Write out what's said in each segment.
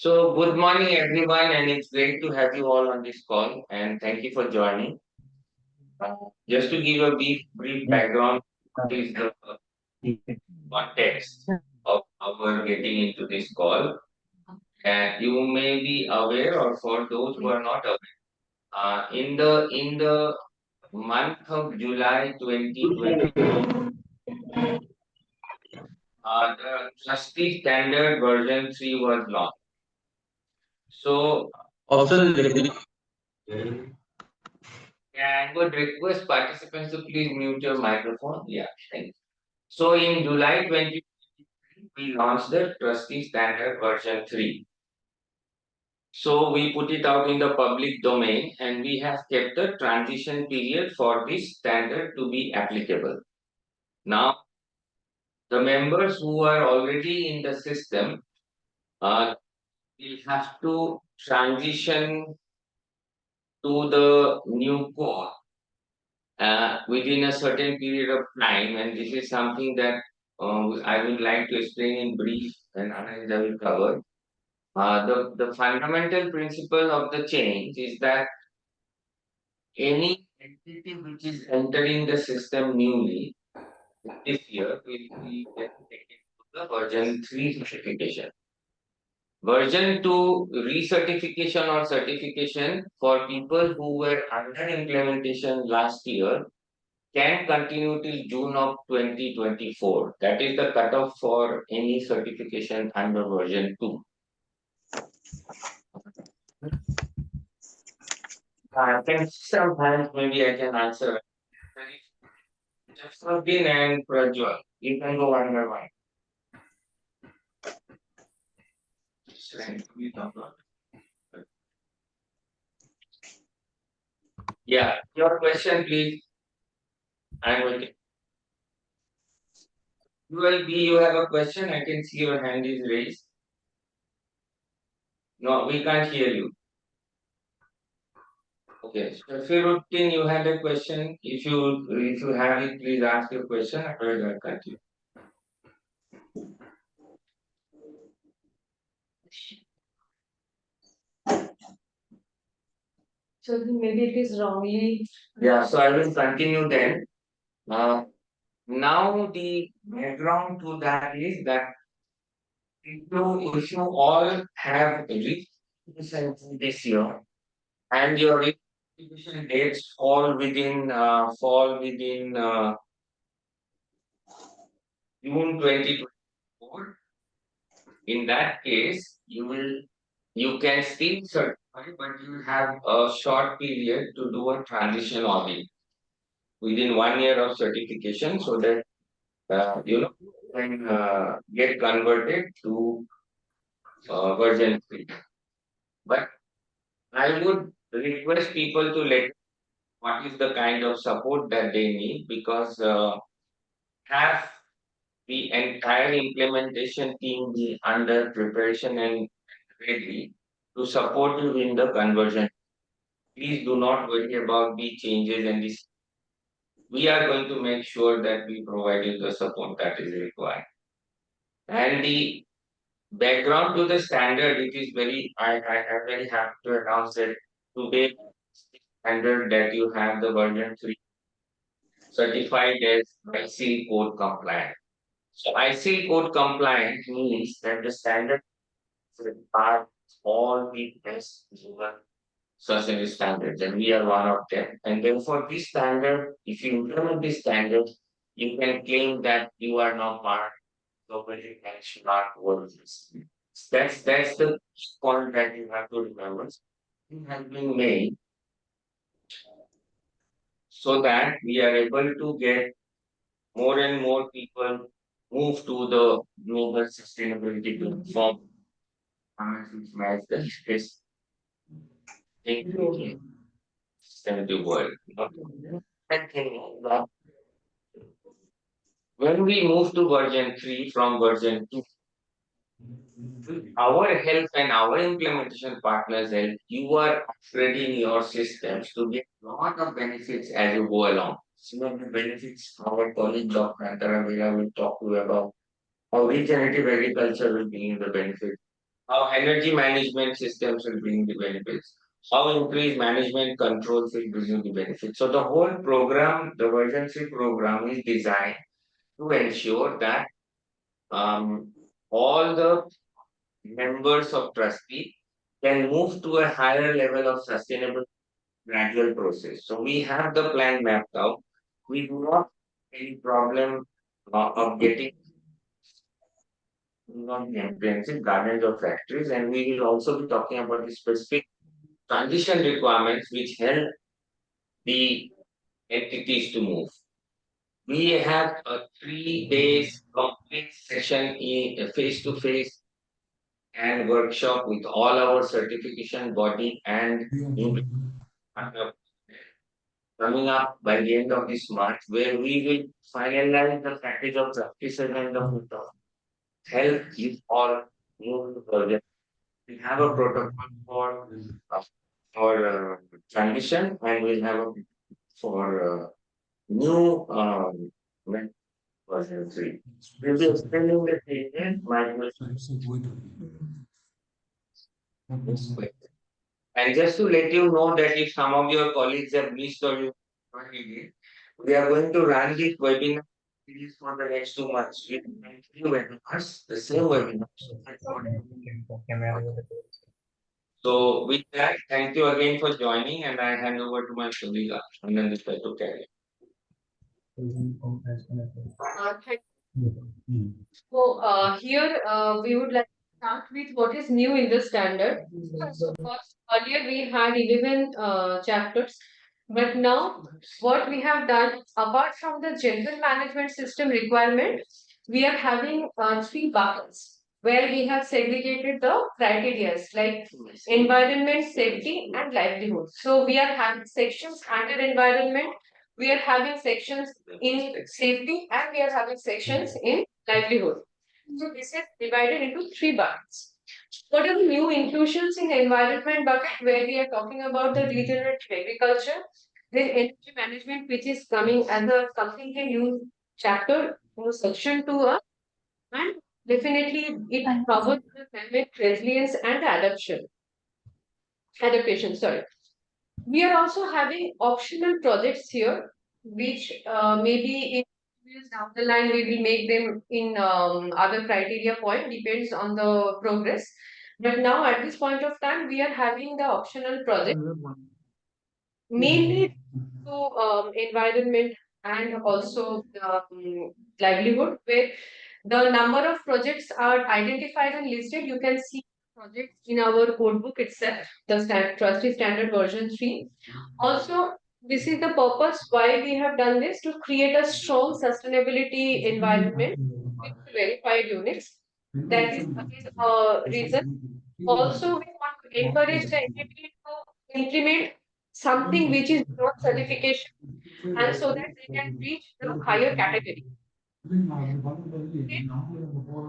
So, good morning, everyone, and it's great to have you all on this call. And thank you for joining. Uh, just to give a brief background, what is the context of our getting into this call? And you may be aware, or for those who are not aware, in the month of July 2024, the Trustee Standard Version 3 was launched. So, Option lady. I would request participants to please mute your microphone. Yeah, thank you. So in July 2023, we launched the Trustee Standard version 3. So we put it out in the public domain and we have kept the transition period for this standard to be applicable. Now, the members who are already in the system will have to transition to the new code within a certain period of time, and this is something that I would like to explain in brief, and I will cover. The fundamental principle of the change is that any entity which is entering the system newly this year will be then taken to the version 3 certification. Version 2 recertification or certification for people who were under implementation last year can continue till June of 2024. That is the cutoff for any certification under version 2. I can sometimes maybe I can answer. Jasmuddin and Prajwal. You can go one by one. Yeah, your question, please. I'm waiting. You have a question. I can see your hand is raised. No, we can't hear you. Okay, Shafiruddin, you had a question. If you have it, please ask your question. Otherwise, I'll continue. So maybe it is wrongly. Yeah, so I will continue then. Uh, Now the background to that is that if you all have reached this year and your registration dates fall within June 2024, in that case you can still certify, but you will have a short period to do a transition audit within 1 year of certification so that can get converted to version 3. But I would request people to let what is the kind of support that they need, because have the entire implementation team be under preparation and ready to support you in the conversion. Please do not worry about the changes and this. We are going to make sure that we provide you the support that is required. And the background to the standard, it is I am very happy to announce that today standard that you have the version 3 certified as ICIL code compliant. So ICIL code compliant means that the standard are all the best certain standards, and we are one of them. And therefore, this standard, if you implement this standard, you can claim that you are now part of the benchmark world. That's the point that you have to remember. It has been made so that we are able to get more and more people move to the global sustainability platform. As the is thinking sustainability world. When we move to version 3 from version 2, our help and our implementation partners help, you are upgrading your systems to get a lot of benefits as you go along. Some of the benefits our colleague Dr. Antara Vela will talk to you about how regenerative agriculture will bring you the benefit. how energy management systems will bring the benefits, how increased management controls will bring the benefits. So the whole program, the version 3 program is designed to ensure that um, all the members of trustee can move to a higher level of sustainable gradual process. So we have the plan mapped out. We do not have any problem of getting comprehensive guidelines of factories, and we will also be talking about the specific transition requirements which help the entities to move. We have a 3 days complete session in face to face and workshop with all our certification body and partner coming up by the end of this month, where we will finalize the package of practices and the help you all move to project. We have a protocol uh, for transition, and we'll have a for new version 3. We'll be explaining the changes, and just to let you know that if some of your colleagues have missed or you joined it, we are going to run this webinar series for the next 2 months. We will run 3 webinars, the same webinars. So with that, thank you again for joining, and I hand over to my colleague Anand to carry. Thank So here we would like to start with what is new in the standard. So first, earlier we had 11 chapters, but now what we have done, apart from the general management system requirement, we are having 3 buckets where we have segregated the criteria like environment, safety, and livelihood. So we are having sections under environment, we are having sections in safety, and we are having sections in livelihood. So this is divided into 3 buckets. What are the new inclusions in the environment bucket where we are talking about the regenerative agriculture, then energy management, which is coming as a completely new chapter, section 2, and definitely it covers the climate resilience and adaptation. Sorry. We are also having optional projects here, which maybe in years down the line we will make them in other criteria point, depends on the progress. But now at this point of time, we are having the optional project mainly to environment and also livelihood, where the number of projects are identified and listed. You can see projects in our code book itself, the trustee standard version 3. Also, this is the purpose why we have done this, to create a strong sustainability environment with verified units. That is a reason. Also, we want to encourage the entity to implement something which is not certification, and so that they can reach the higher category. Okay.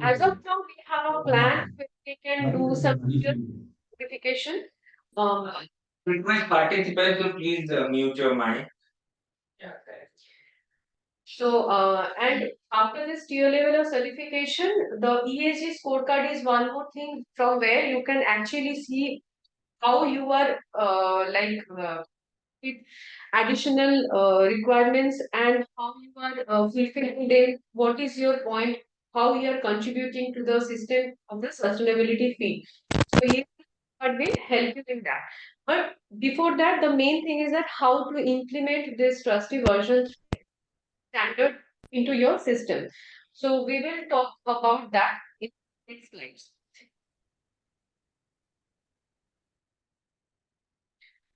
As of now, we have a plan where we can do some certification. Um, Request participants to please mute your mic. Yeah, thanks. So, and after this tier level of certification, the ESG scorecard is one more thing from where you can actually see how you are with additional requirements and how you are fulfilling them, what is your point, how you are contributing to the system of the sustainability field. So, ESG scorecard will help you in that. But before that, the main thing is that how to implement this trusty version standard into your system. So we will talk about that in next slides.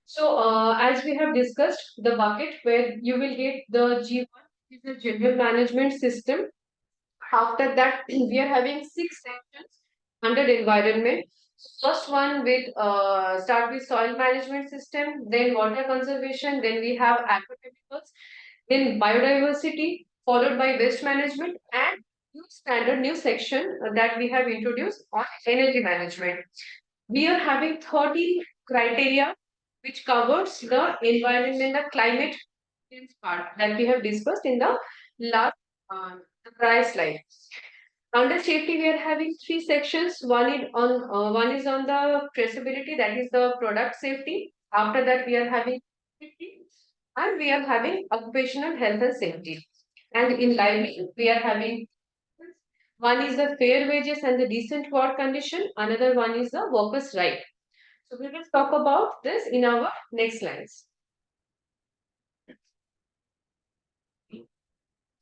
So as we have discussed, the bucket where you will get the G1 is the general management system. After that, we are having 6 sections under the environment. First one with start with soil management system, then water conservation, then we have agrochemicals, then biodiversity, followed by waste management, and new section that we have introduced on energy management. We are having 30 criteria which covers the environment and the climate change part that we have discussed in the last the prior slide. Under safety, we are having three sections. One is on the traceability, that is the product safety. After that, we are having safety, and we are having occupational health and safety. And in livelihood, we are having one is the fair wages and the decent work condition. Another one is the workers' right. So we will talk about this in our next slides.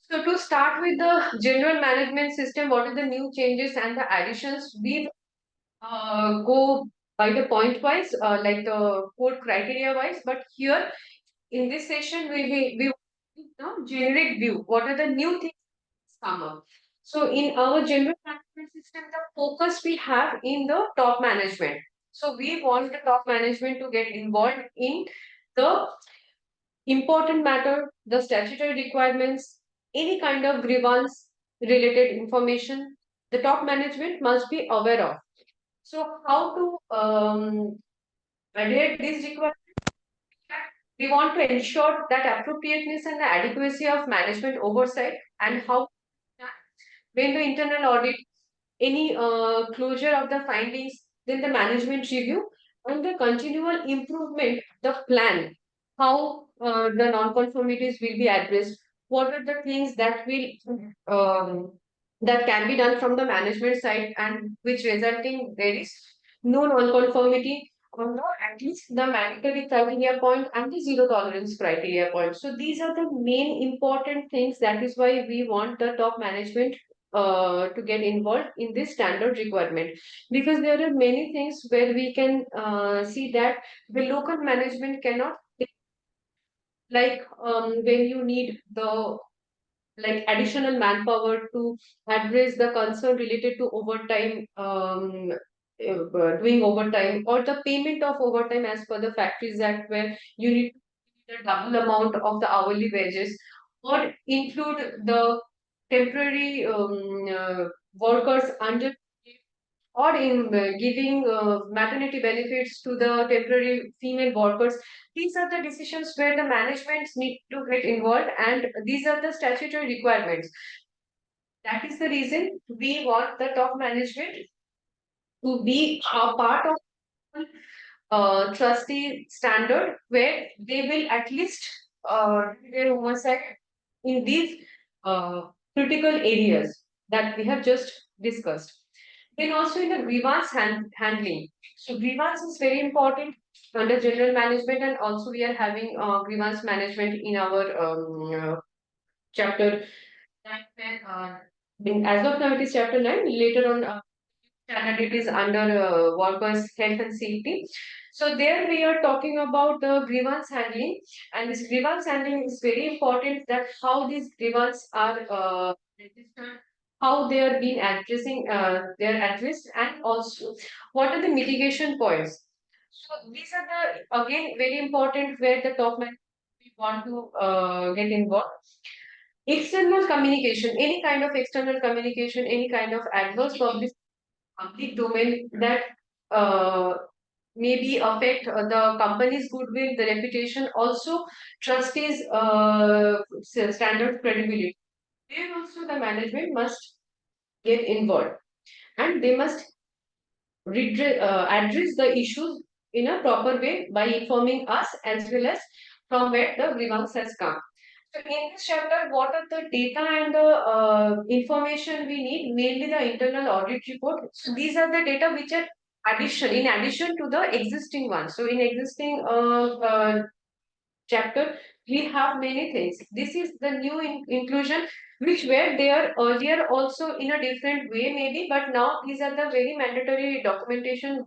So to start with the general management system, what are the new changes and the additions? We go by the point wise, like the code criteria wise. But here in this session, we generic view. What are the new things come up? So in our general management system, the focus we have in the top management. So we want the top management to get involved in the important matter, the statutory requirements, any kind of grievance related information, the top management must be aware of. So how to adhere these requirements? We want to ensure that appropriateness and the adequacy of management oversight and how when the internal audit, any closure of the findings, then the management review and the continual improvement, the plan, how the non-conformities will be addressed, what are the things that will that can be done from the management side and which resulting there is no non-conformity or no at least the mandatory criteria point and the zero tolerance criteria point. So these are the main important things. That is why we want the top management to get involved in this standard requirement, because there are many things where we can see that the local management cannot, like when you need the like additional manpower to address the concern related to overtime, doing overtime or the payment of overtime as per the Factories Act, where you need to pay the double amount of the hourly wages, or include the temporary workers under, or in giving maternity benefits to the temporary female workers. These are the decisions where the management need to get involved, and these are the statutory requirements. That is the reason we want the top management to be a part of trustee standard, where they will at least their oversight in these uh, critical areas that we have just discussed. Then also in the grievance handling. So grievance is very important under general management, and also we are having grievance management in our chapter 9. As of now, it is chapter 9. Later on, standard it is under workers' health and safety. So there we are talking about the grievance handling, and this grievance handling is very important. That how these grievances are registered, how they are being addressing, they are addressed, and also what are the mitigation points. So these are the again very important where the top management want to get involved. External communication, any kind of external communication, any kind of adverse public domain that uh, maybe affect the company's goodwill, the reputation, also trustees' standard credibility. There also the management must get involved, and they must address the issues in a proper way by informing us as well as from where the grievance has come. So in this chapter, what are the data and the information we need? Mainly the internal audit report. So these are the data which are in addition to the existing ones. So in existing chapter, we have many things. This is the new inclusion, which were there earlier also in a different way maybe, but now these are the very mandatory documentation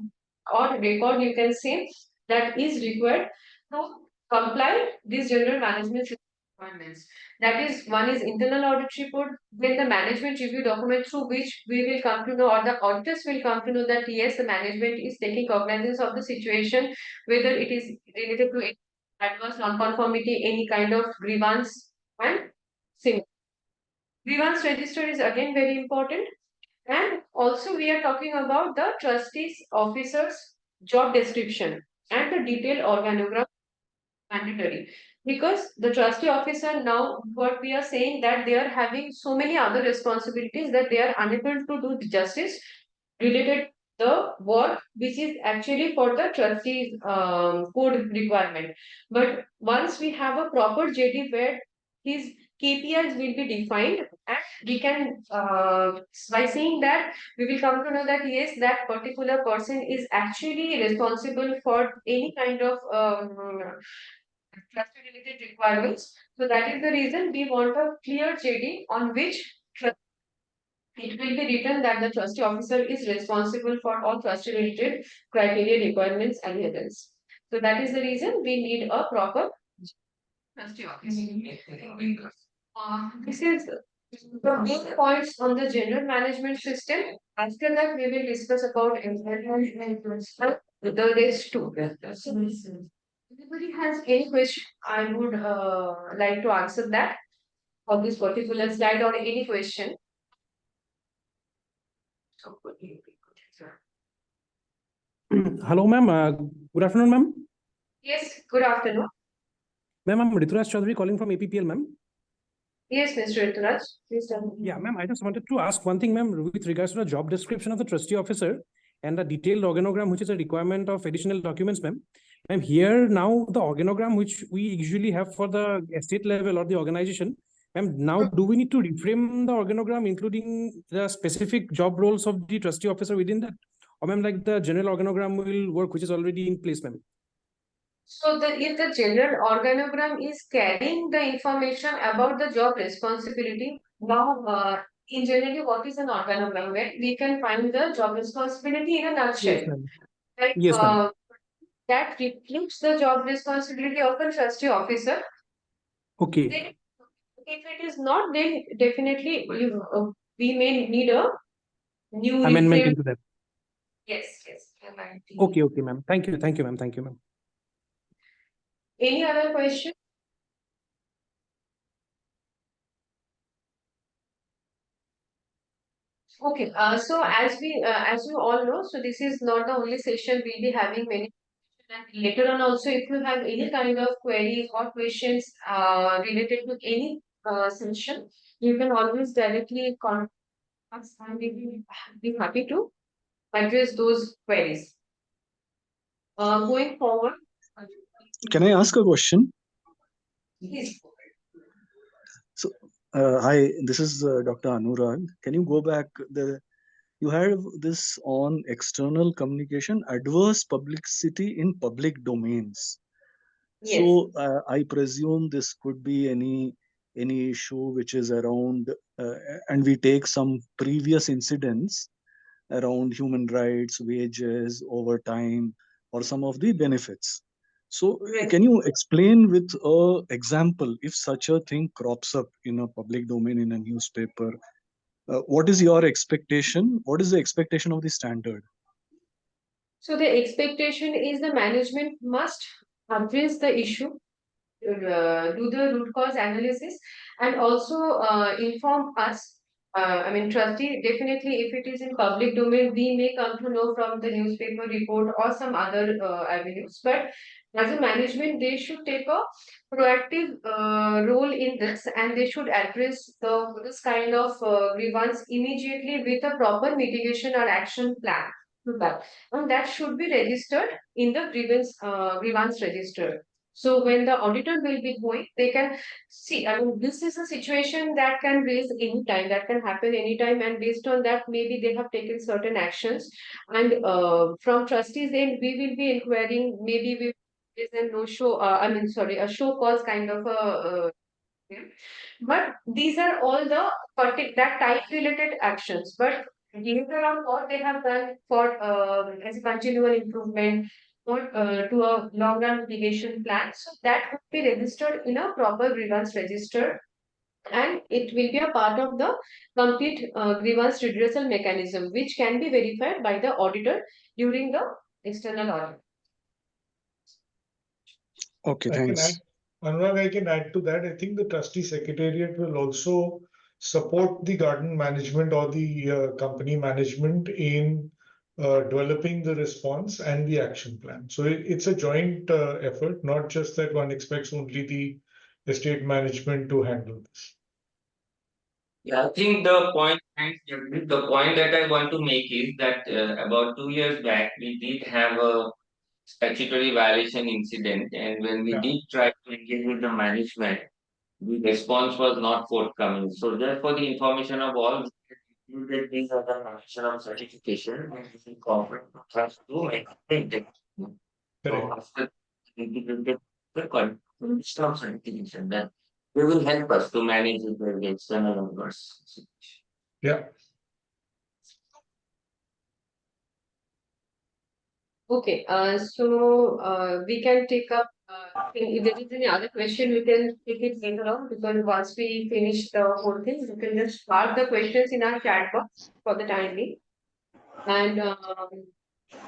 or record, you can say, that is required to comply these general management requirements. That is, one is internal audit report, then the management review document, through which we will come to know, or the auditors will come to know, that yes, the management is taking cognizance of the situation, whether it is related to adverse non-conformity, any kind of grievance, and similar. Grievance register is again very important. And also we are talking about the trustees officers job description and the detailed organogram. mandatory, because the trustee officer now, what we are saying, that they are having so many other responsibilities that they are unable to do the justice related the work which is actually for the trustees code requirement. But once we have a proper JD where his KPIs will be defined, and we can by saying that, we will come to know that yes, that particular person is actually responsible for any kind of trust related requirements. So that is the reason we want a clear JD on which it will be written that the trustee officer is responsible for all trust related criteria, requirements, and adherence. So that is the reason we need a proper trustee officer. This is the main points on the general management system. After that, we will discuss about environment and principle. The rest too. So, anybody has any question? I would like to answer that on this particular slide, or any question. Hello, ma'am. Good afternoon, ma'am. Yes, good afternoon. Ma'am, I'm Rituraj Chaudhary calling from APPL, ma'am. Yes, Mr. Rituraj, please tell me. Yeah, ma'am, I just wanted to ask one thing, ma'am, with regards to the job description of the trustee officer and the detailed organogram, which is a requirement of additional documents, ma'am. Ma'am, here now the organogram which we usually have for the estate level or the organization, ma'am, now do we need to reframe the organogram, including the specific job roles of the trustee officer within that? Or ma'am, like the general organogram will work, which is already in place, ma'am? So if the general organogram is carrying the information about the job responsibility, now in generally what is an organogram? Where we can find the job responsibility in a nutshell. Yes, ma'am. Like Yes, ma'am. that reflects the job responsibility of the trustee officer. Okay. Then, if it is not, then definitely we may need a new Amendment reframe. into that. Yes, yes. amendment. Okay, okay, ma'am. Thank you, ma'am. Thank you, ma'am. Any other question? Okay, so as you all know, so this is not the only session, we'll be having many. And later on also, if you have any kind of queries or questions related to any session, you can always directly contact us, and we will be happy to address those queries. Going forward, Can I ask a question? please. So, hi, this is Dr. Anurag. Can you go back? You have this on external communication, adverse publicity in public domains. Yes. So, I presume this could be any issue which is around, and we take some previous incidents around human rights, wages, overtime, or some of the benefits. So, Yes. can you explain with an example if such a thing crops up in a public domain in a newspaper? What is your expectation? What is the expectation of the standard? So the expectation is the management must address the issue, do the root cause analysis, and also inform us. I mean, trustee, definitely, if it is in public domain, we may come to know from the newspaper report or some other avenues. But as a management, they should take a proactive role in this, and they should address this kind of grievance immediately with a proper mitigation or action plan to that, and that should be registered in the grievance register. So when the auditor will be going, they can see, I mean, this is a situation that can raise any time, that can happen anytime, and based on that, maybe they have taken certain actions. And from trustees end, we will be inquiring, maybe we is a no show, a show cause kind of a but these are all the that type related actions. But later on, what they have done for as a continual improvement or to a long run mitigation plan, so that would be registered in a proper grievance register, and it will be a part of the complete grievance redressal mechanism, which can be verified by the auditor during the external audit. Okay, I can thanks. add, Anurag, I can add to that. I think the trustee secretariat will also support the garden management or the company management in developing the response and the action plan. So it's a joint effort, not just that one expects only the estate management to handle this. Yeah, I think the point, thanks, Jagmeet. The point that I want to make is that about 2 years back, we did have a statutory violation incident, and when we Yeah. did try to engage with the management, the response was not forthcoming. So therefore, the information of all included these are the mention of certification and the corporate has to make it. So Correct. after integrated the condition of certification, then they will help us to manage the external owners. Yeah. Okay, so we can take up, if there is any other question, we can take it later on, because once we finish the whole thing, we can just park the questions in our chat box for the time being. And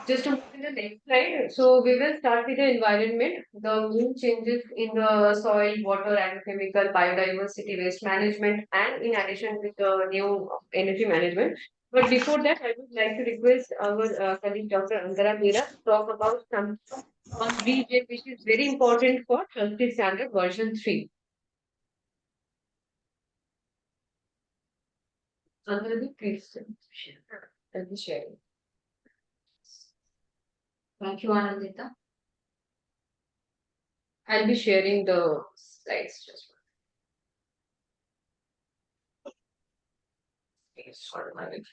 just to move to the next slide, so we will start with the environment, the main changes in the soil, water, agrochemical, biodiversity, waste management, and in addition with the new energy management. But before that, I would like to request our colleague Dr. Antara Mira to talk about some on region which is very important for Trustee Standard version 3. Antara, please share. I'll be sharing. Thank you, Anandita. I'll be sharing the slides just one. Yes, for a minute.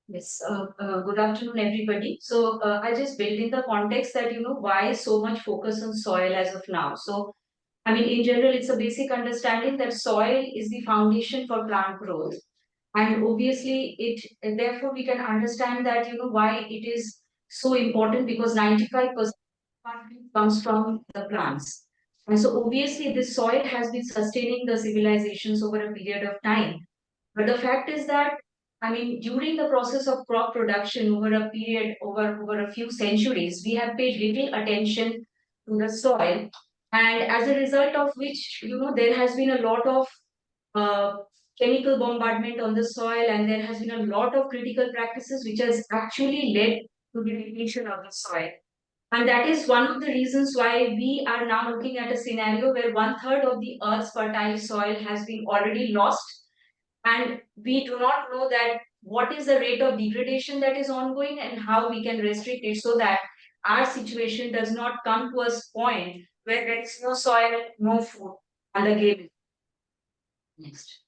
Yes, good afternoon, everybody. So I just build in the context that, why so much focus on soil as of now. So, I mean, in general, it's a basic understanding that soil is the foundation for plant growth. And obviously, and therefore we can understand that, why it is so important, because 95% comes from the plants. And so obviously this soil has been sustaining the civilizations over a period of time. But the fact is that, I mean, during the process of crop production over a period, over a few centuries, we have paid little attention to the soil. And as a result of which, there has been a lot of chemical bombardment on the soil, and there has been a lot of critical practices which has actually led to the depletion of the soil. And that is one of the reasons why we are now looking at a scenario where 1/3 of the Earth's fertile soil has been already lost. And we do not know that what is the rate of degradation that is ongoing and how we can restrict it so that our situation does not come to a point where there is no soil, no food, and the game. Next.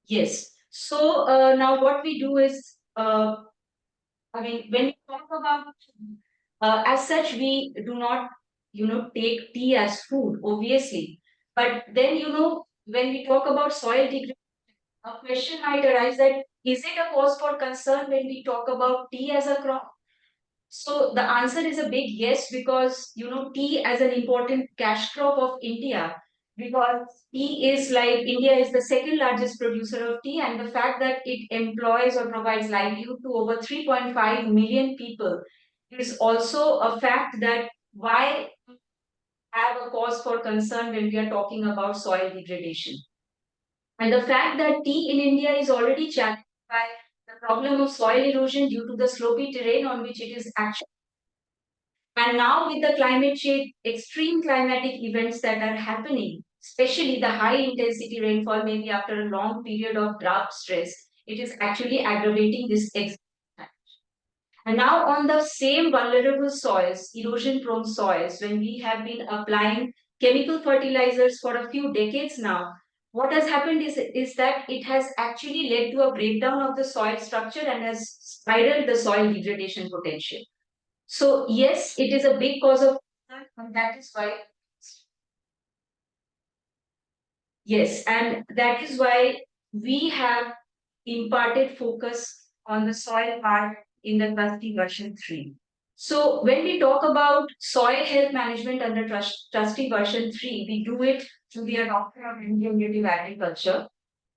Yes. So now what we do is, I mean, when we talk about, as such, we do not, take tea as food, obviously. But then, when we talk about soil degradation, a question might arise that is it a cause for concern when we talk about tea as a crop? So the answer is a big yes, because tea as an important cash crop of India, because tea is like India is the second largest producer of tea, and the fact that it employs or provides livelihood to over 3.5 million people is also a fact that why have a cause for concern when we are talking about soil degradation. And the fact that tea in India is already challenged by the problem of soil erosion due to the slopy terrain on which it is actually. And now with the climate change, extreme climatic events that are happening, especially the high intensity rainfall, maybe after a long period of drought stress, it is actually aggravating this. And now on the same vulnerable soils, erosion prone soils, when we have been applying chemical fertilizers for a few decades now, what has happened is that it has actually led to a breakdown of the soil structure and has spiraled the soil degradation potential. So yes, it is a big cause of concern, and that is why. Yes, and that is why we have imparted focus on the soil part in the trustee version 3. So when we talk about soil health management under Trustee version 3, we do it through the adoption of regenerative agriculture.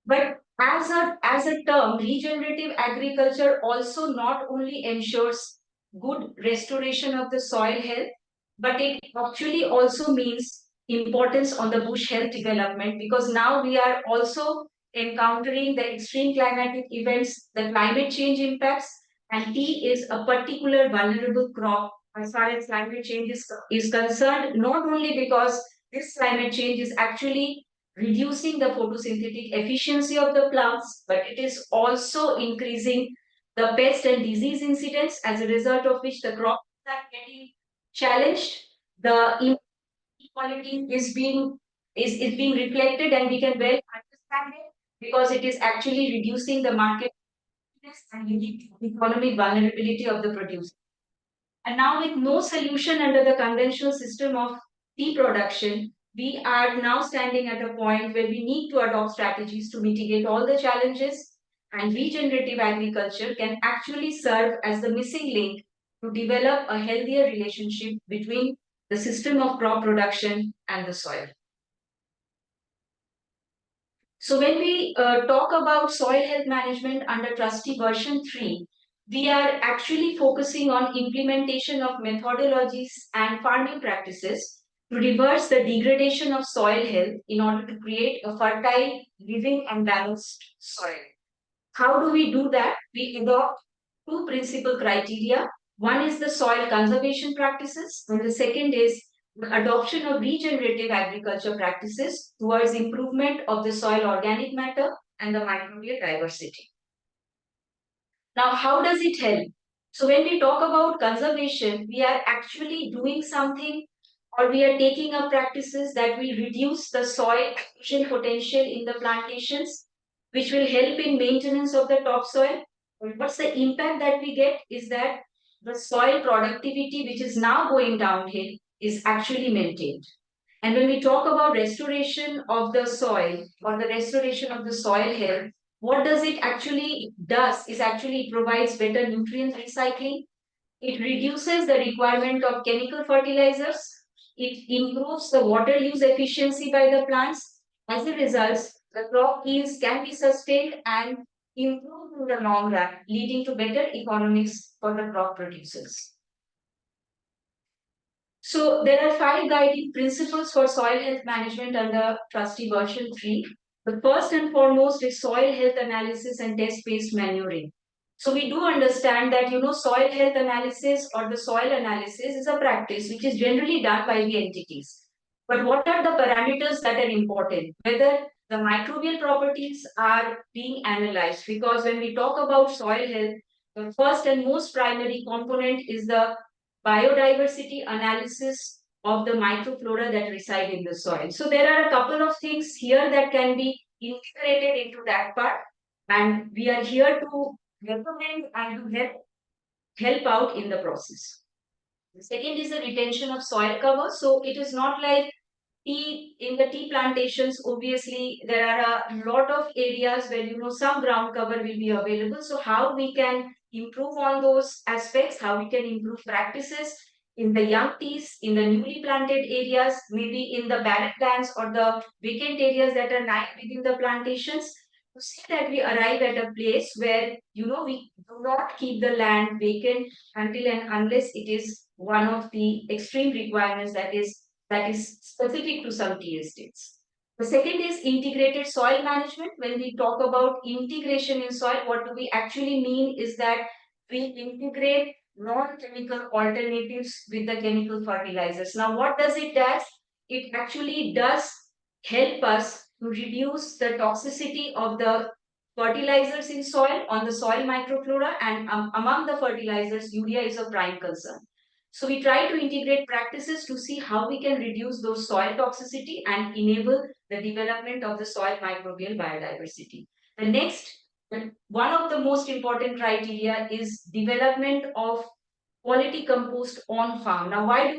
But as a term, regenerative agriculture also not only ensures good restoration of the soil health, but it actually also means importance on the bush health development, because now we are also encountering the extreme climatic events, the climate change impacts, and tea is a particular vulnerable crop as far as climate change is concerned, not only because this climate change is actually reducing the photosynthetic efficiency of the plants, but it is also increasing the pest and disease incidence, as a result of which the crops are getting challenged. The inequality is being reflected, and we can well understand it because it is actually reducing the market and economic vulnerability of the producer. And now, with no solution under the conventional system of tea production, we are now standing at a point where we need to adopt strategies to mitigate all the challenges, and regenerative agriculture can actually serve as the missing link to develop a healthier relationship between the system of crop production and the soil. So when we talk about soil health management under Trustee version 3, we are actually focusing on implementation of methodologies and farming practices to reverse the degradation of soil health in order to create a fertile, living and balanced soil. How do we do that? We adopt two principal criteria. One is the soil conservation practices, and the second is the adoption of regenerative agriculture practices towards improvement of the soil organic matter and the microbial diversity. Now, how does it help? So when we talk about conservation, we are actually doing something, or we are taking up practices that will reduce the soil erosion potential in the plantations, which will help in maintenance of the topsoil. What's the impact that we get is that the soil productivity, which is now going downhill, is actually maintained. And when we talk about restoration of the soil or the restoration of the soil health, what does it actually does is actually it provides better nutrient recycling. It reduces the requirement of chemical fertilizers. It improves the water use efficiency by the plants. As a result, the crop yields can be sustained and improved in the long run, leading to better economics for the crop producers. So there are 5 guiding principles for soil health management under Trustee version 3. The first and foremost is soil health analysis and test-based manuring. So we do understand that, soil health analysis or the soil analysis is a practice which is generally done by the entities. But what are the parameters that are important? Whether the microbial properties are being analyzed, because when we talk about soil health, the first and most primary component is the biodiversity analysis of the microflora that reside in the soil. So there are a couple of things here that can be integrated into that part, and we are here to recommend and to help out in the process. The second is the retention of soil cover. So it is not like tea in the tea plantations. Obviously, there are a lot of areas where some ground cover will be available. So how we can improve on those aspects, how we can improve practices in the young teas, in the newly planted areas, maybe in the barren lands or the vacant areas that are lying within the plantations, to see that we arrive at a place where we do not keep the land vacant until and unless it is one of the extreme requirements that is specific to some tea estates. The second is integrated soil management. When we talk about integration in soil, what do we actually mean is that we integrate non-chemical alternatives with the chemical fertilizers. Now, what does it do? It actually does help us to reduce the toxicity of the fertilizers in soil on the soil microflora, and among the fertilizers, urea is a prime concern. So we try to integrate practices to see how we can reduce those soil toxicity and enable the development of the soil microbial biodiversity. The next, one of the most important criteria is development of quality compost on farm. Now, why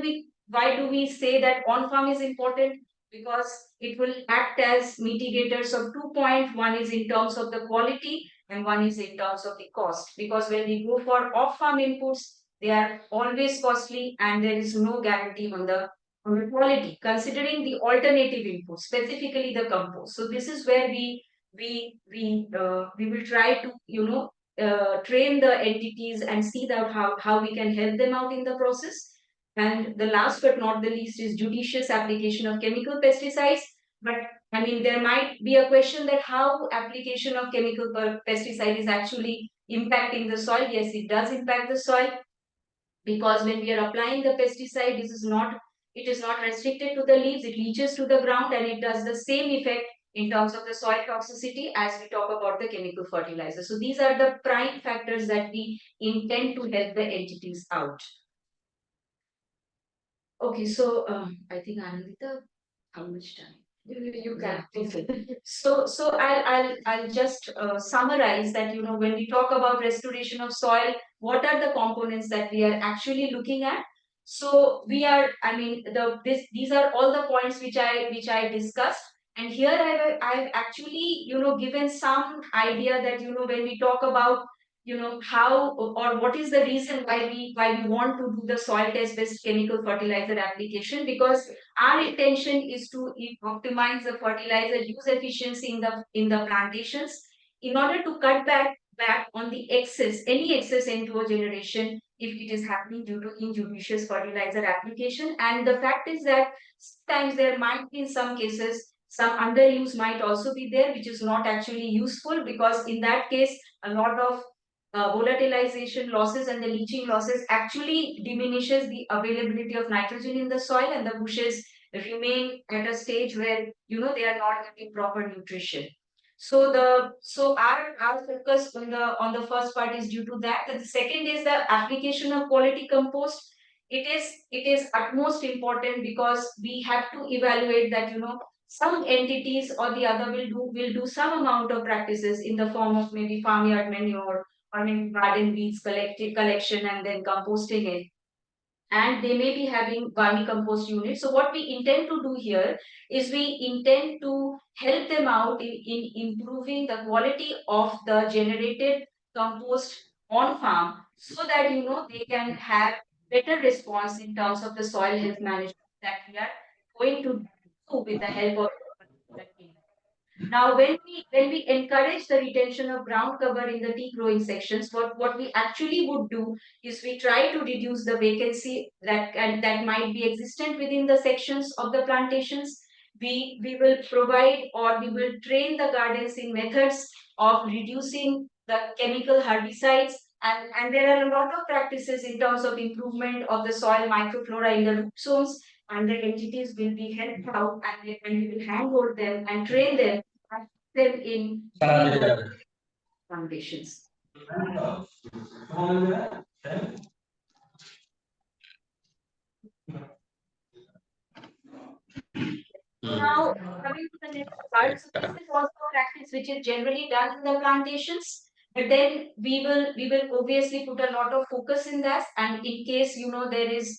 do we say that on farm is important? Because it will act as mitigators of 2 points. One is in terms of the quality and one is in terms of the cost. Because when we go for off-farm inputs, they are always costly, and there is no guarantee on the quality, considering the alternative inputs, specifically the compost. So this is where we will try to train the entities and see that how we can help them out in the process. And the last but not the least is judicious application of chemical pesticides. But I mean, there might be a question that how application of chemical pesticide is actually impacting the soil. Yes, it does impact the soil, because when we are applying the pesticide, it is not restricted to the leaves, it reaches to the ground, and it does the same effect in terms of the soil toxicity as we talk about the chemical fertilizer. So these are the prime factors that we intend to help the entities out. Okay, so I think Anandita, how much time? You can. So I'll just summarize that, when we talk about restoration of soil, what are the components that we are actually looking at? So we are, I mean, these are all the points which I discussed, and here I've actually given some idea that when we talk about how or what is the reason why we want to do the soil test based chemical fertilizer application, because our intention is to optimize the fertilizer use efficiency in the plantations, in order to cut back on the any excess N2O generation if it is happening due to injudicious fertilizer application. And the fact is that sometimes there might be, in some cases, some underuse might also be there, which is not actually useful, because in that case a lot of volatilization losses and the leaching losses actually diminishes the availability of nitrogen in the soil, and the bushes remain at a stage where they are not getting proper nutrition. So our focus on the first part is due to that. And the second is the application of quality compost. It is utmost important, because we have to evaluate that some entities or the other will do some amount of practices in the form of maybe farmyard manure, or maybe garden weeds collection and then composting it, and they may be having vermicompost units. So what we intend to do here is we intend to help them out in improving the quality of the generated compost on farm, so that they can have better response in terms of the soil health management that we are going to do with the help of. Now, when we encourage the retention of ground cover in the tea growing sections, what we actually would do is we try to reduce the vacancy that might be existent within the sections of the plantations. We will provide, or we will train the gardens in methods of reducing the chemical herbicides, and there are a lot of practices in terms of improvement of the soil microflora in the root zones, and the entities will be helped out, and we will handhold them and train them in foundations. Now, coming to the next part, so this is also a practice which is generally done in the plantations, but then we will obviously put a lot of focus in that. And in case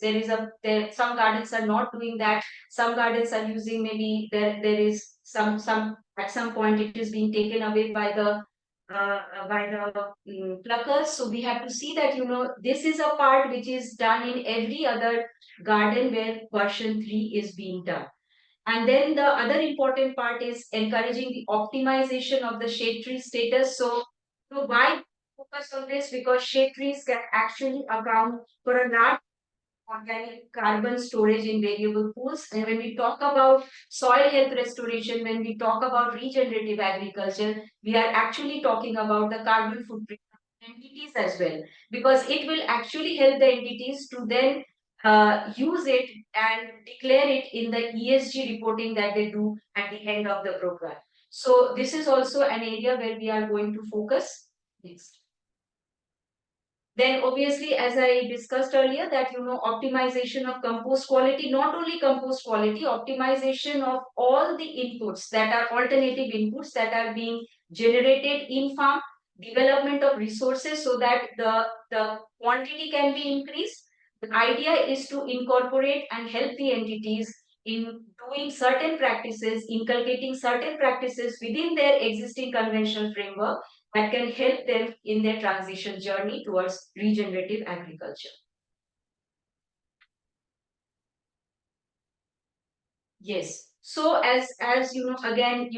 there some gardens are not doing that, some gardens are using, maybe there is some at some point it is being taken away by the pluckers. So we have to see that this is a part which is done in every other garden where version 3 is being done. And then the other important part is encouraging the optimization of the shade tree status. So why focus on this? Because shade trees can actually account for a large organic carbon storage in variable pools. And when we talk about soil health restoration, when we talk about regenerative agriculture, we are actually talking about the carbon footprint of entities as well, because it will actually help the entities to then use it and declare it in the ESG reporting that they do at the end of the program. So this is also an area where we are going to focus. Next. Then obviously, as I discussed earlier, that optimization of compost quality, not only compost quality, optimization of all the inputs that are alternative inputs that are being generated in farm, development of resources so that the quantity can be increased. The idea is to incorporate and help the entities in doing certain practices, inculcating certain practices within their existing conventional framework that can help them in their transition journey towards regenerative agriculture. Yes. So as you know, again,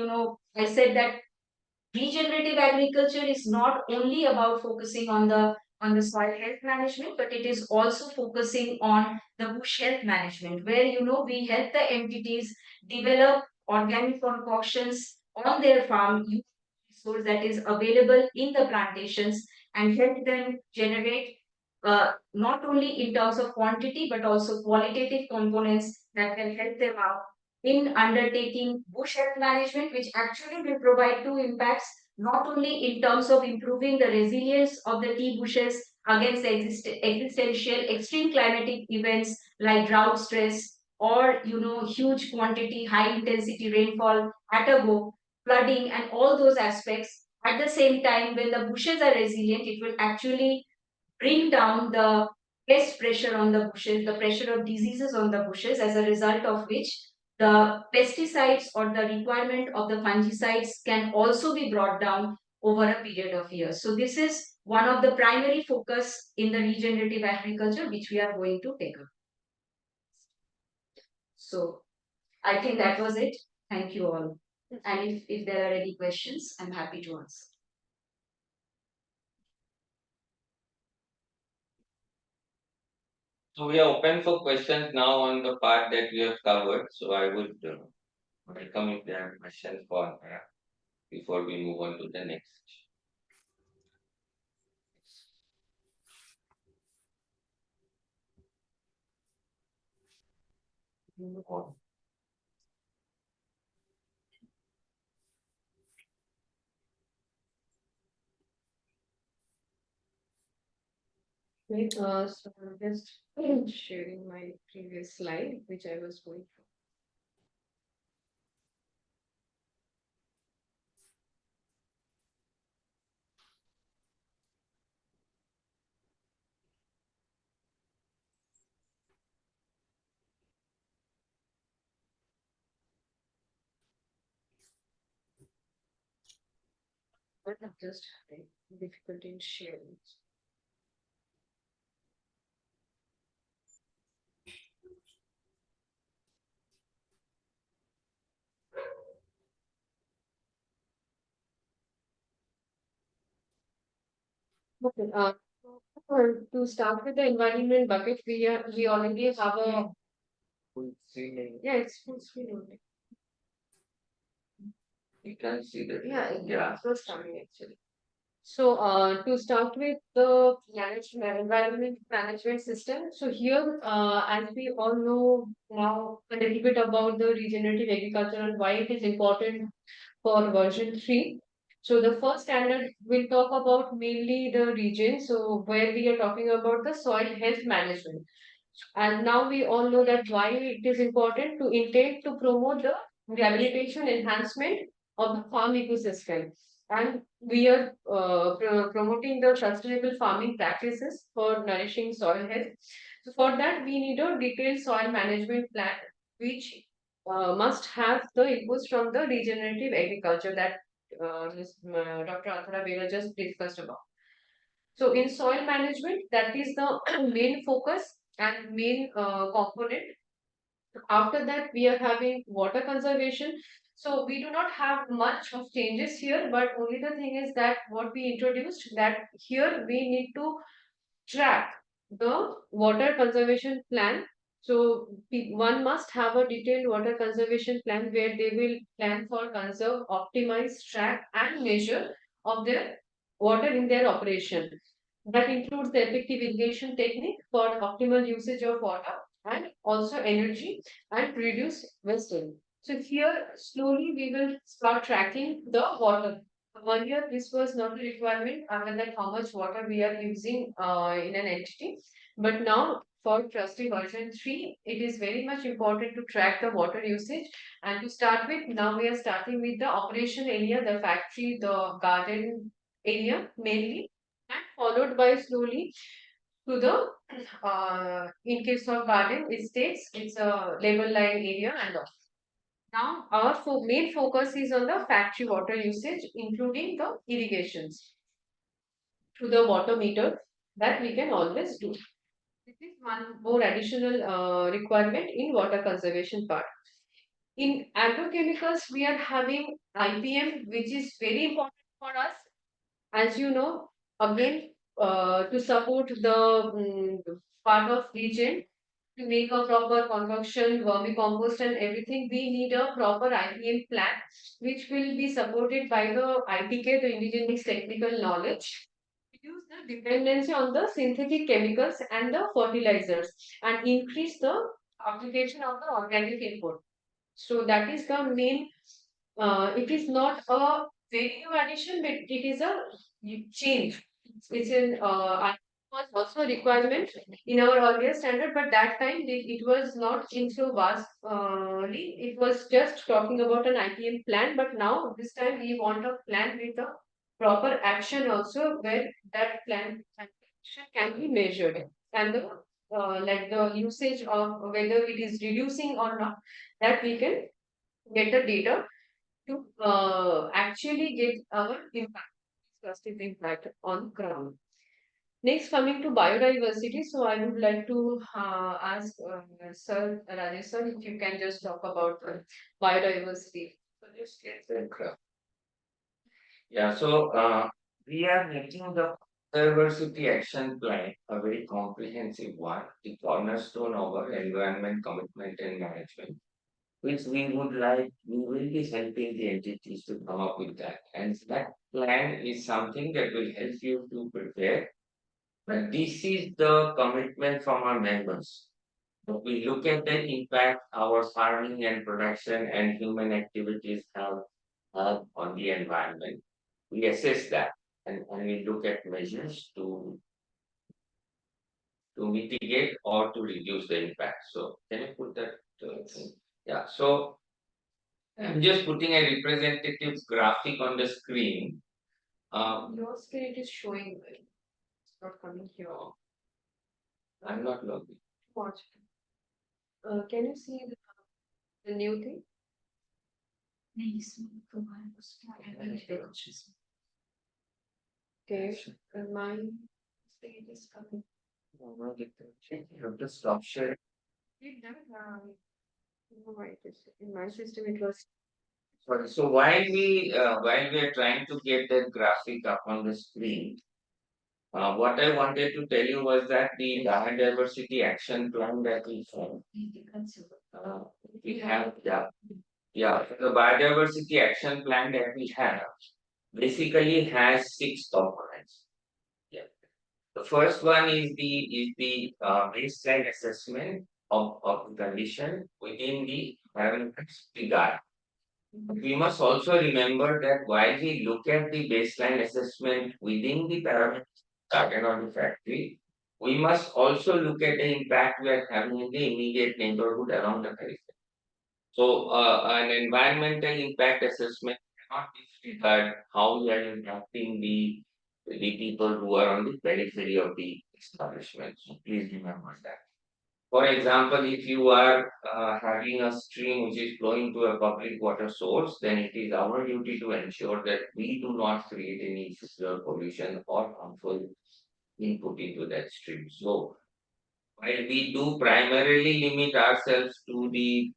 I said that regenerative agriculture is not only about focusing on the soil health management, but it is also focusing on the bush health management, where we help the entities develop organic concoctions on their farm, use resource that is available in the plantations, and help them generate not only in terms of quantity but also qualitative components that can help them out in undertaking bush health management, which actually will provide two impacts, not only in terms of improving the resilience of the tea bushes against the existential extreme climatic events like drought stress or huge quantity, high intensity rainfall at a go, flooding and all those aspects. At the same time, when the bushes are resilient, it will actually bring down the pest pressure on the bushes, the pressure of diseases on the bushes, as a result of which the pesticides or the requirement of the fungicides can also be brought down over a period of years. So this is one of the primary focus in the regenerative agriculture which we are going to take up. So I think that was it. Thank you all. And if there are any questions, I'm happy to answer. So we are open for questions now on the part that we have covered, so I would welcome if there are questions for before we move on to the next. Wait, so I'm just sharing my previous slide, which I was going through. But I'm just having difficulty in sharing. Okay, to start with the environment bucket, we already have a, Full screen, yeah, it's full screen only. you can see that. Yeah, it was coming actually. So, to start with the environment management system. So here, as we all know now a little bit about the regenerative agriculture and why it is important for version 3. So the first standard will talk about mainly the region. So where we are talking about the soil health management. And now we all know that why it is important to intend to promote the rehabilitation enhancement of the farm ecosystem. And we are promoting the sustainable farming practices for nourishing soil health. So for that, we need a detailed soil management plan, which must have the inputs from the regenerative agriculture that Dr. Athara Bera just discussed about. So in soil management, that is the main focus and main component. After that, we are having water conservation. So we do not have much of changes here, but only the thing is that what we introduced, that here we need to track the water conservation plan. So one must have a detailed water conservation plan where they will plan for conserve, optimize, track and measure of their water in their operation. That includes the effective irrigation technique for optimal usage of water and also energy and reduce wastage. So here slowly we will start tracking the water. Earlier this was not a requirement other than how much water we are using in an entity. But now for Trustee version 3, it is very much important to track the water usage. And to start with, now we are starting with the operation area, the factory, the garden area mainly, and followed by slowly to the in case of garden estates, it's a label line area and all. Now our main focus is on the factory water usage, including the irrigations to the water meter that we can always do. This is one more additional requirement in water conservation part. In agrochemicals, we are having IPM, which is very important for us. As you know, again, to support the part of region, to make a proper concoction, vermicompost and everything, we need a proper IPM plan, which will be supported by the ITK, the indigenous technical knowledge. Reduce the dependency on the synthetic chemicals and the fertilizers and increase the application of the organic input. So that is the main, it is not a very new addition, but it is a change. It's in, was also a requirement in our earlier standard, but that time it was not in so vast, it was just talking about an IPM plan, but now this time we want a plan with a proper action also, where that plan action can be measured, and the like the usage of whether it is reducing or not, that we can get the data to actually get our impact, disruptive impact on ground. Next, coming to biodiversity, so I would like to ask Sir Rajesh sir, if you can just talk about biodiversity. So just get the graph. Yeah, so we are making the diversity action plan a very comprehensive one, the cornerstone of our environment commitment and management, which we will be helping the entities to come up with that. And that plan is something that will help you to prepare. But this is the commitment from our members. So we look at the impact our farming and production and human activities have on the environment. We assess that and we look at measures to mitigate or to reduce the impact. So can you put that thing? Yeah, so I'm just putting a representative graphic on the screen. Your screen is showing, it's not coming here. I'm not logging. Watch. Can you see the new thing? Okay, my screen is coming. You have to stop sharing. No, it is in my system. It was Sorry, so while we are trying to get that graphic up on the screen, what I wanted to tell you was that the biodiversity action plan that we have, yeah, the biodiversity action plan that we have basically has 6 components. Yeah. The first one is the baseline assessment of the condition within the parameters we got. We must also remember that while we look at the baseline assessment within the parameters started on the factory, we must also look at the impact we are having in the immediate neighborhood around the periphery. So, an environmental impact assessment cannot disregard how we are impacting the people who are on the periphery of the establishment. So please remember that. For example, if you are having a stream which is flowing to a public water source, then it is our duty to ensure that we do not create any physical pollution or harmful input into that stream. So, while we do primarily limit ourselves to the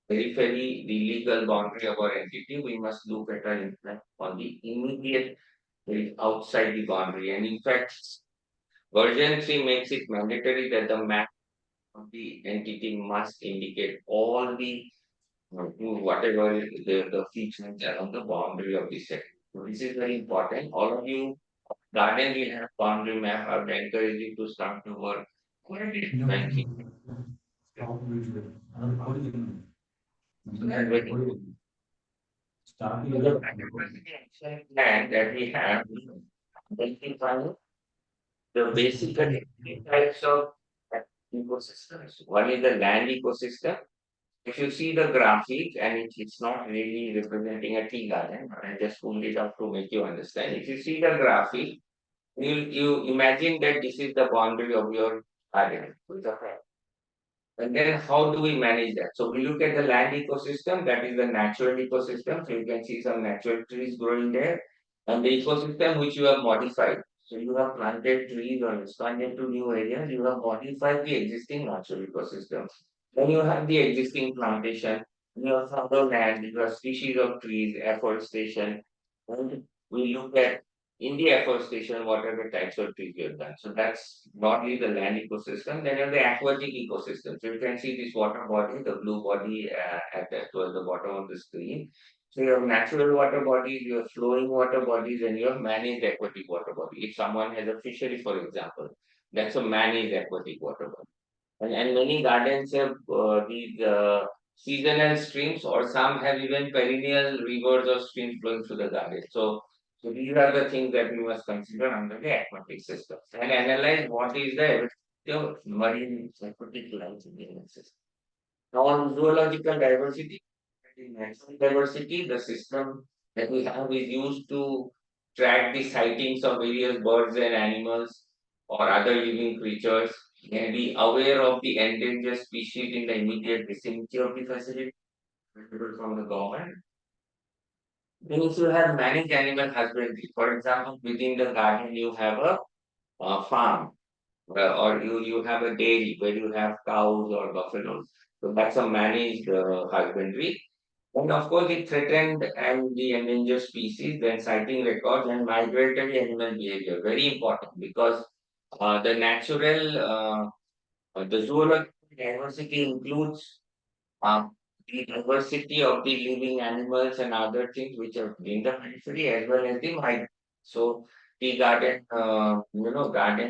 periphery, the legal boundary of our entity, we must look at our impact on the immediate outside the boundary. And in fact, version 3 makes it mandatory that the map of the entity must indicate all the whatever the features around the boundary of the set. So this is very important. All of you, garden will have boundary map. I would encourage you to start to work. Thank you. And very good. The action plan that we have identify the basic types of ecosystems. One is the land ecosystem. If you see the graphic, and it's not really representing a tea garden, but I just pulled it up to make you understand. If you see the graphic, you imagine that this is the boundary of your garden. And then how do we manage that? So we look at the land ecosystem, that is the natural ecosystem. So you can see some natural trees growing there. And the ecosystem which you have modified. So you have planted trees or expanded to new areas, you have modified the existing natural ecosystem. Then you have the existing plantation We also have the land, you have species of trees, afforestation. And we look at in the afforestation, what are the types of trees we have done. So that's broadly the land ecosystem. Then you have the aquatic ecosystem. So you can see this water body, the blue body towards the bottom of the screen. So you have natural water bodies, you have flowing water bodies, and you have managed aquatic water body. If someone has a fishery, for example, that's a managed aquatic water body. And many gardens have these seasonal streams, or some have even perennial rivers or streams flowing through the garden. So these are the things that we must consider under the aquatic system and analyze what is the marine aquatic life in the system. Now on zoological diversity, in natural diversity, the system that we have is used to track the sightings of various birds and animals or other living creatures, and be aware of the endangered species in the immediate vicinity of the facility available from the government. Then if you have managed animal husbandry, for example, within the garden you have a farm, or you have a dairy where you have cows or buffaloes. So that's a managed husbandry. And of course, it threatened and the endangered species, then sighting records and migratory animal behavior. Very important because the zoological diversity includes uh, the diversity of the living animals and other things which are in the country as well as the migrant. So the garden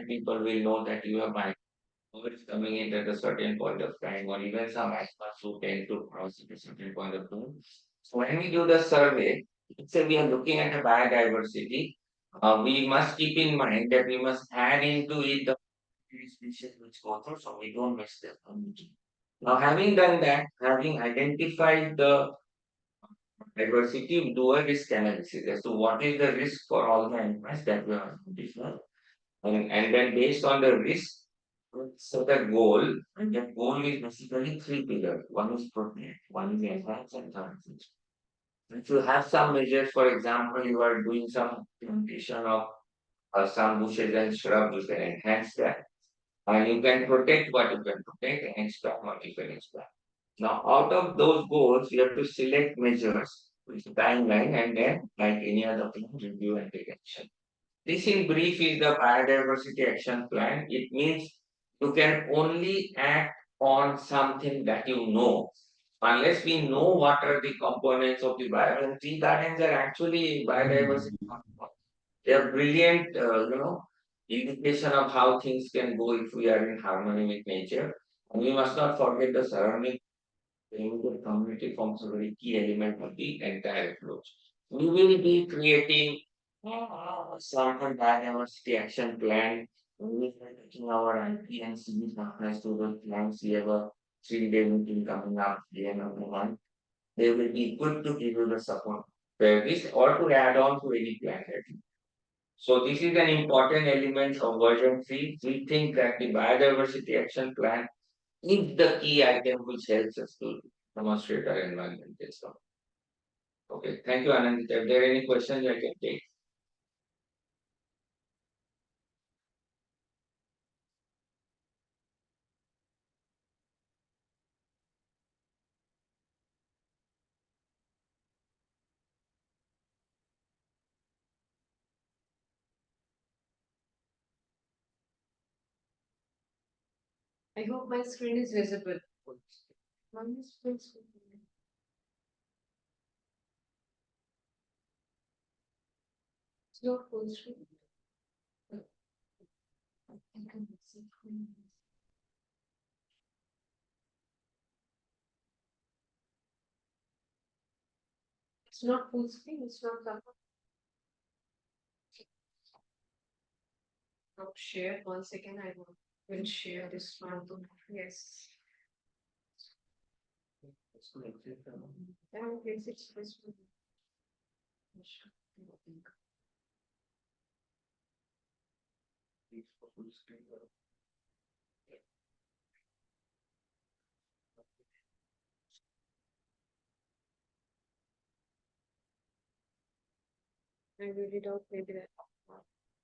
people will know that you have birds coming in at a certain point of time, or even some animals who tend to cross at a certain point of time. So when we do the survey, let's say we are looking at a biodiversity, we must keep in mind that we must add into it the species which go through, so we don't miss them. Now, having done that, having identified the diversity, we do a risk analysis as to what is the risk for all the animals that we are identifying. And then based on the risk, set a goal, and that goal is basically three pillars. One is protect, one is enhance, and third is. If you have some measures, for example, you are doing some plantation of some bushes and shrubs, you can enhance that. And you can protect what you can protect and expand what you can expand. Now, out of those goals, you have to select measures with timeline and then, like any other plan, review and take action. This in brief is the biodiversity action plan. It means you can only act on something that you know. Unless we know what are the components of the biodiversity, tree gardens are actually biodiversity. They are brilliant, indication of how things can go if we are in harmony with nature. And we must not forget the surrounding community forms a very key element of the entire approach. We will be creating certain biodiversity action plan. We will be taking our IP and CB partners to the plans. We have a 3-day meeting coming up the end of the month. They will be good to give you the support for this or to add on to any plan. So this is an important element of version 3. We think that the biodiversity action plan is the key item which helps us to demonstrate our environmental stuff. Okay, thank you, Anand. If there are any questions, I can take. I hope my screen is visible. Mine is full screen. It's not full screen. I can see. It's not full screen, it's not covered. I'll share 1 second. Will share this one. Yes. Yes, it's this one. I really don't maybe that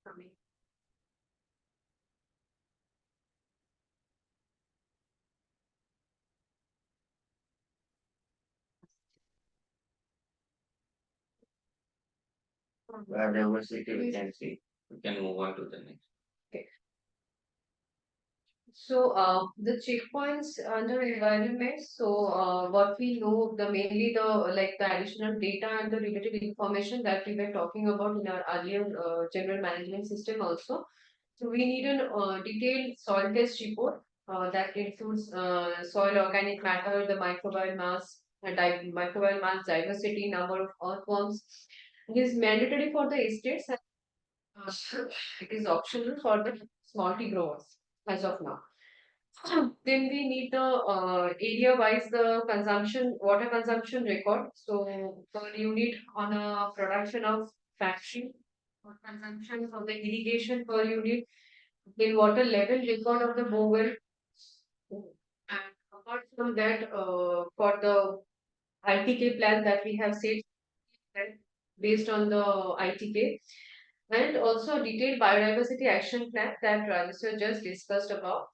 coming. Biodiversity we can see. We can move on to the next. So, the checkpoints under environment, so, what we know, the mainly the, like, the additional data and the related information that we were talking about in our earlier, general management system also. So we need a, detailed soil test report, that includes, soil organic matter, the microbial mass, microbial mass diversity, number of earthworms. It is mandatory for the estates and, it is optional for the small tea growers as of now. Then we need the, area wise the consumption, water consumption record. So per unit on a production of factory or consumption for the irrigation per unit, the water level record of the borewell. And apart from that, for the ITK plan that we have said, that based on the ITK, and also detailed biodiversity action plan that Rajeshwar just discussed about,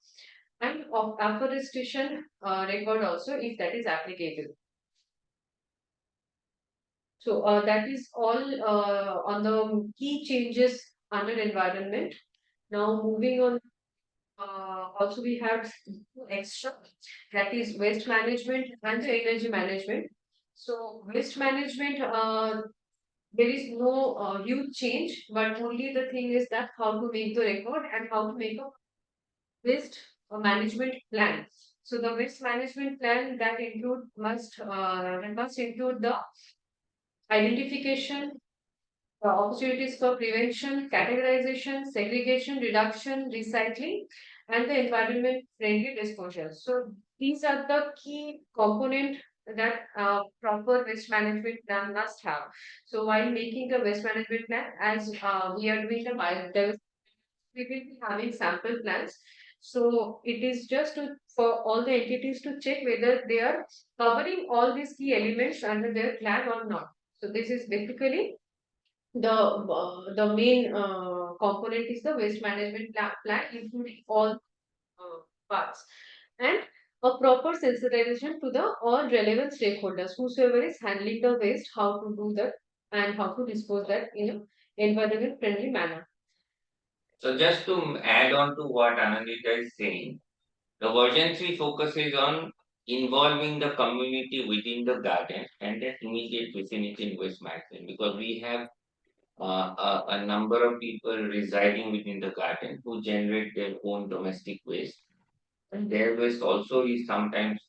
and of afforestation, record also if that is applicable. So, that is all, on the key changes under environment. Now moving on, also we have extra, that is waste management and the energy management. So waste management, there is no, huge change, but only the thing is that how to make the record and how to make a waste, management plan. So the waste management plan that must include the identification, the opportunities for prevention, categorization, segregation, reduction, recycling, and the environment friendly disposal. So these are the key component that, proper waste management plan must have. So while making the waste management plan, as, we are doing the biodiversity, we will be having sample plans. So it is just for all the entities to check whether they are covering all these key elements under their plan or not. So this is basically the main, component is the waste management plan including all, parts, and a proper sensitization to the all relevant stakeholders, whosoever is handling the waste, how to do that and how to dispose that in an environment friendly manner. So just to add on to what Anandita is saying, the version 3 focuses on involving the community within the garden and the immediate vicinity in waste management, because we have a number of people residing within the garden who generate their own domestic waste. And their waste also is sometimes,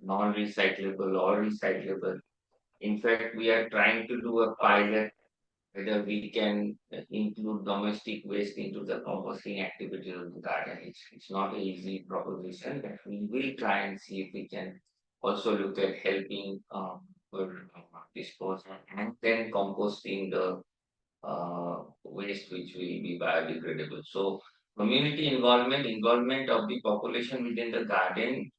non-recyclable or recyclable. In fact, we are trying to do a pilot whether we can include domestic waste into the composting activities of the garden. It's not an easy proposition, but we will try and see if we can also look at helping for disposal and then composting the waste which will be biodegradable. So community involvement of the population within the garden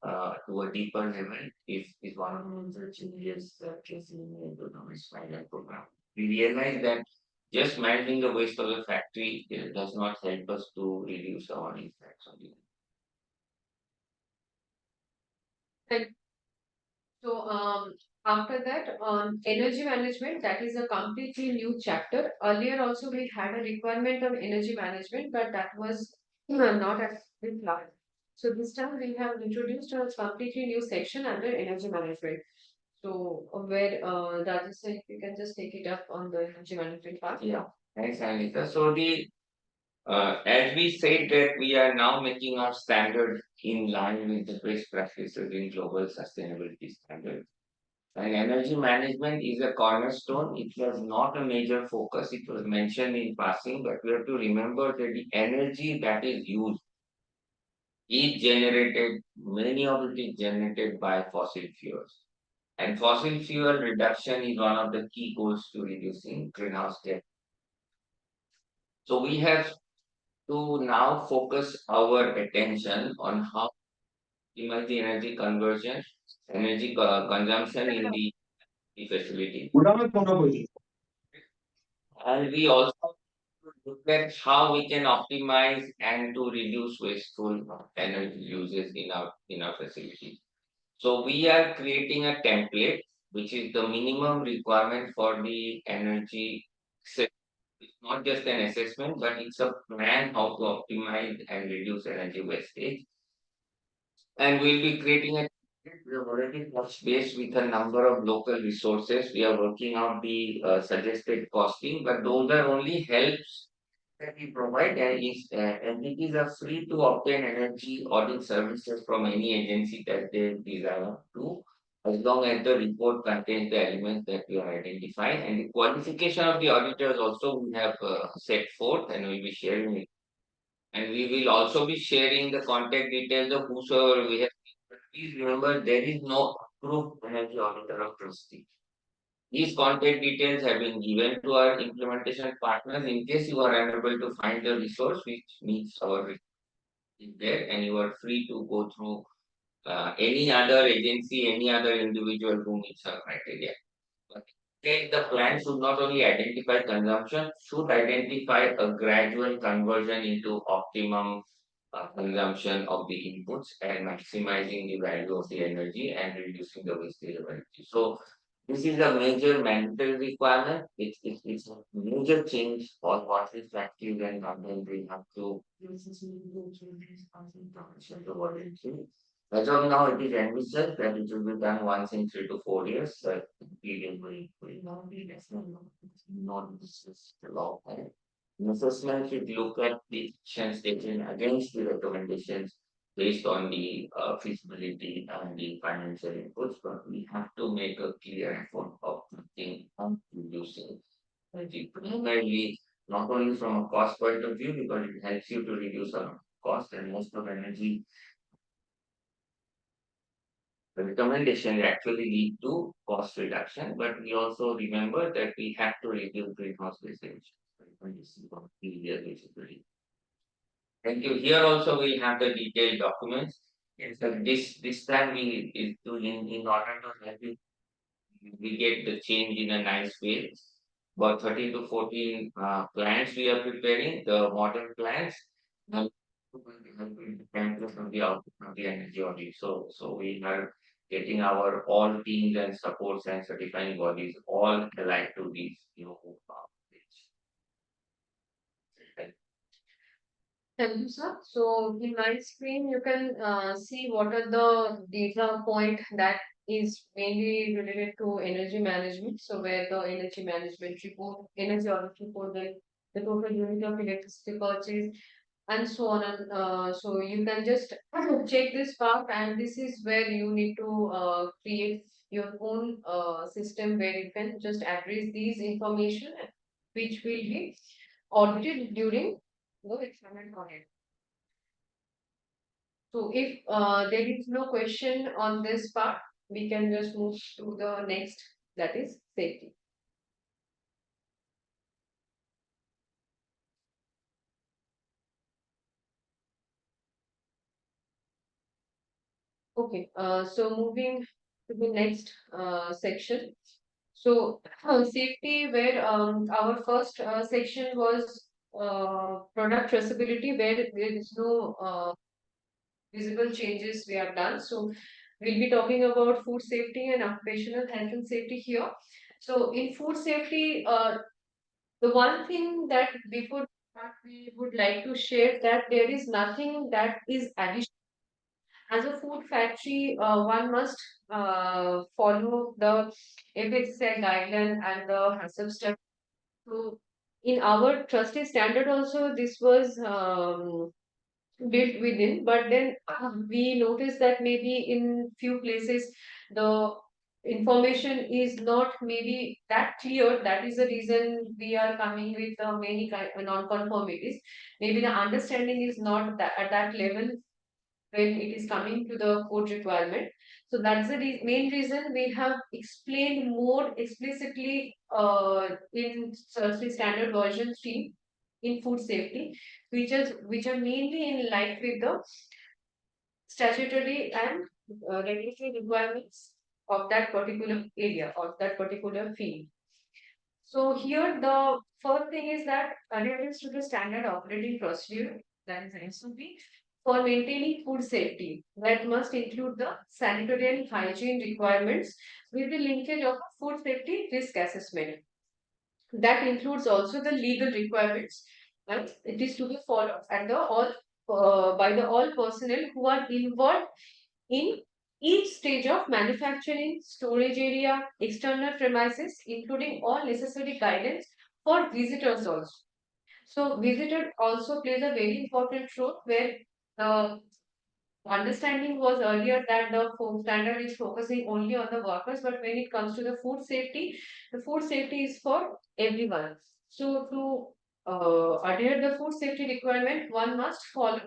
to a deeper level is one of the changes that is in the Domestic Pilot program. We realize that just managing the waste of the factory does not help us to reduce our impacts on the. So, after that, on energy management, that is a completely new chapter. Earlier also we had a requirement of energy management, but that was, not as large. So this time we have introduced a completely new section under energy management. So, where, Rajesh, sir, if you can just take it up on the energy management part. Yeah, thanks, Anita. So as we said that we are now making our standard in line with the best practices in global sustainability standards. And energy management is a cornerstone. It was not a major focus. It was mentioned in passing, but we have to remember that the energy that is used is generated, many of it is generated by fossil fuels. And fossil fuel reduction is one of the key goals to reducing greenhouse gas. So we have to now focus our attention on how to optimize the energy conversion, energy consumption in the facility. And we also look at how we can optimize and to reduce wasteful energy uses in our facility. So we are creating a template which is the minimum requirement for the energy It's not just an assessment, but it's a plan how to optimize and reduce energy wastage. And we'll be creating a we have already touched base with a number of local resources. We are working out the suggested costing, but those are only helps that we provide, and entities are free to obtain energy audit services from any agency that they desire to, as long as the report contains the elements that we are identifying. And the qualification of the auditors also we have set forth, and we'll be sharing it. And we will also be sharing the contact details of whosoever we have. But please remember, there is no approved energy auditor of trustee. These contact details have been given to our implementation partners in case you are unable to find the resource which meets our is there, and you are free to go through any other agency, any other individual who meets our criteria. But the plan should not only identify consumption, should identify a gradual conversion into optimum consumption of the inputs and maximizing the value of the energy and reducing the wastage of energy. So this is a major mandatory requirement. It's a major change for what is factory and government will have to. As of now, it is envisaged that it will be done once in 3 to 4 years. Period will not be less than not this is the law. An assessment should look at the actions taken against the recommendations based on the feasibility and the financial inputs, but we have to make a clear effort of thinking of reducing energy, primarily not only from a cost point of view, because it helps you to reduce our cost, and most of energy the recommendation actually lead to cost reduction, but we also remember that we have to reduce greenhouse gas emissions. Thank you. Here also we have the detailed documents. Yes, so this time we is doing in order to help you, we get the change in a nice way. About 13 to 14 plans we are preparing, the modern plans. And from the output of the energy audit. So we are getting our all teams and supports and certifying bodies all alike to these new Thank you, sir. So in my screen, you can see what are the data point that is mainly related to energy management. So where the energy management report, energy audit report, the total unit of electricity purchase, and so on. And so you can just check this part, and this is where you need to create your own system where you can just address these information, which will be audited during the experiment audit. So if there is no question on this part, we can just move to the next, that is safety. Okay, so moving to the next section. So safety, where our first section was product traceability, where there is no visible changes we have done. So we'll be talking about food safety and occupational health and safety here. So in food safety, the one thing that before that we would like to share that there is nothing that is additional. As a food factory, one must follow the FSSAI guideline and the HACCP step. So in our trusted standard also, this was built within, but then we noticed that maybe in few places the information is not maybe that clear. That is the reason we are coming with many kind non-conformities. Maybe the understanding is not that at that level when it is coming to the code requirement. So that's the main reason we have explained more explicitly in standard version 3 in food safety, which are mainly in line with the statutory and regulatory requirements of that particular area, of that particular field. So here the first thing is that adherence to the standard operating procedure, that is SOP, for maintaining food safety, that must include the sanitary and hygiene requirements with the linkage of food safety risk assessment. That includes also the legal requirements, and it is to be followed and the all by the all personnel who are involved in each stage of manufacturing, storage area, external premises, including all necessary guidance for visitors also. So visitor also plays a very important role where the understanding was earlier that the food standard is focusing only on the workers, but when it comes to the food safety is for everyone. So to adhere the food safety requirement, one must follow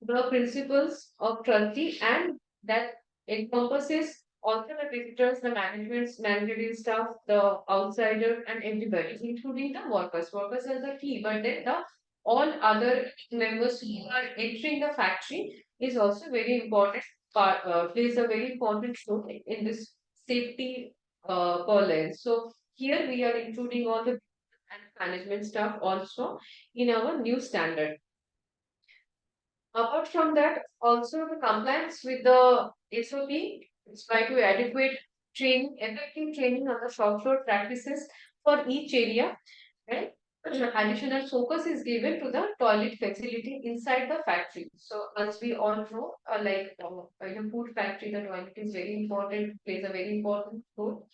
the principles of trustee, and that encompasses also the visitors, the managements, managerial staff, the outsider, and everybody, including the workers. Workers are the key, but then the all other members who are entering the factory is also very important part, plays a very important role in this safety lens. So here we are including all the and management staff also in our new standard. Apart from that, also the compliance with the SOP is by to adequate training, effective training on the shop floor practices for each area, right? Additional focus is given to the toilet facility inside the factory. So as we all know, in a food factory, the toilet is very important, plays a very important role.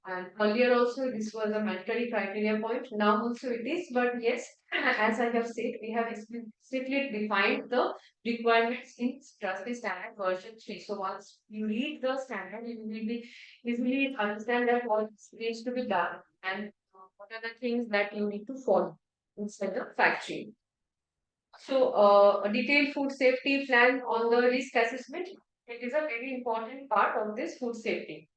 And earlier also this was a mandatory criteria point. Now also it is, but yes, as I have said, we have explicitly defined the requirements in Trustee Standard version 3. So once you read the standard, you will be easily understand that what needs to be done and what are the things that you need to follow inside the factory. So a detailed food safety plan on the risk assessment, it is a very important part of this food safety.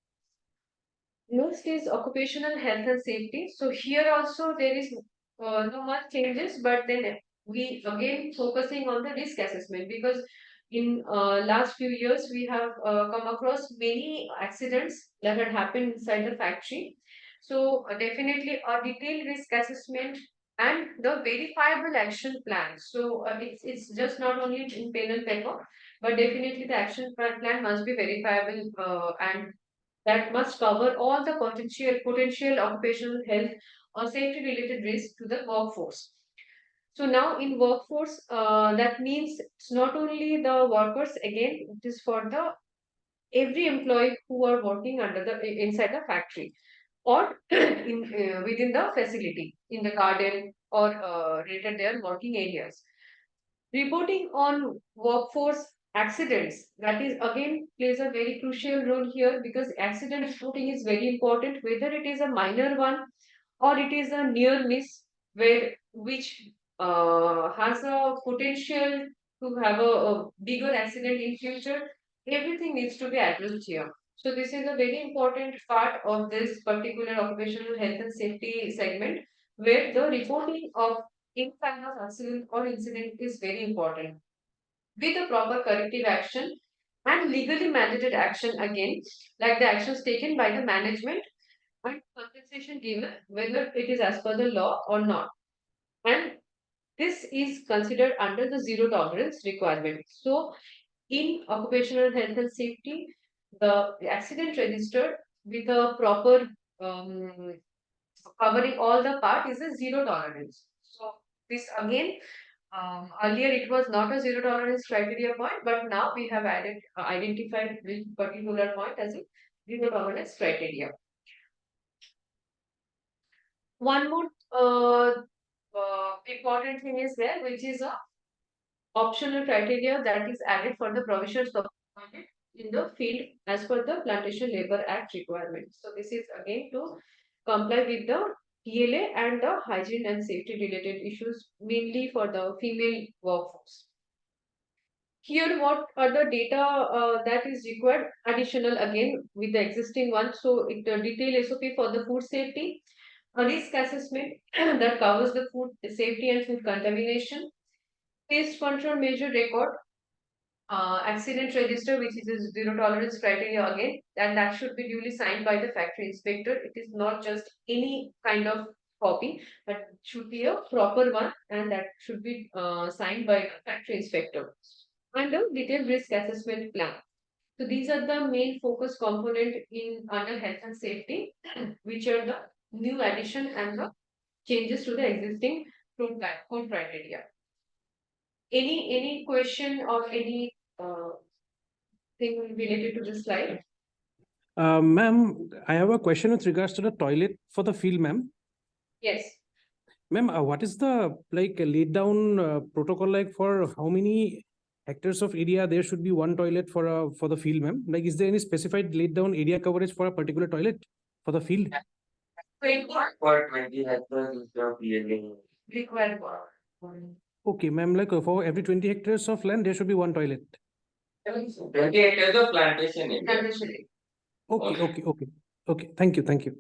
Next is occupational health and safety. So here also there is no much changes, but then we again focusing on the risk assessment, because in last few years we have come across many accidents that had happened inside the factory. So definitely a detailed risk assessment and the verifiable action plan. So it's just not only in pen and paper, but definitely the action plan must be verifiable and that must cover all the potential occupational health or safety related risks to the workforce. So now in workforce, that means it's not only the workers, again it is for the every employee who are working under the inside the factory or in within the facility in the garden or related their working areas. Reporting on workforce accidents, that is again plays a very crucial role here, because accident reporting is very important, whether it is a minor one or it is a near miss, where which has a potential to have a bigger accident in future. Everything needs to be addressed here. So this is a very important part of this particular occupational health and safety segment, where the reporting of any kind of accident or incident is very important, with a proper corrective action and legally mandated action again, like the actions taken by the management and compensation given, whether it is as per the law or not. And this is considered under the zero tolerance requirement. So in occupational health and safety, the accident registered with a proper covering all the part is a zero tolerance. So this again, earlier it was not a zero tolerance criteria point, but now we have added identified this particular point as a zero tolerance criteria. One more important thing is there, which is a optional criteria that is added for the provisions of in the field as per the Plantation Labor Act requirements. So this is again to comply with the PLA and the hygiene and safety related issues, mainly for the female workforce. Here, what are the data that is required additional again with the existing one? So, it detailed SOP for the food safety, a risk assessment that covers the food safety and food contamination, pest control measure record, accident register, which is a zero tolerance criteria again, and that should be duly signed by the factory inspector. It is not just any kind of copy, but it should be a proper one, and that should be signed by the factory inspector. And a detailed risk assessment plan. So these are the main focus component in under health and safety, which are the new addition and the changes to the existing code criteria. Any question or any thing related to this slide? Ma'am, I have a question with regards to the toilet for the field, ma'am. Yes. Ma'am, what is the laid down protocol like for how many hectares of area there should be one toilet for the field, ma'am? Like, is there any specified laid down area coverage for a particular toilet for the field? For 20 hectares is the clearly Required. Okay, ma'am, like for every 20 hectares of land, there should be one toilet. 20 hectares of plantation area. Plantation. Okay, Okay. okay, okay. Okay, thank you, thank you.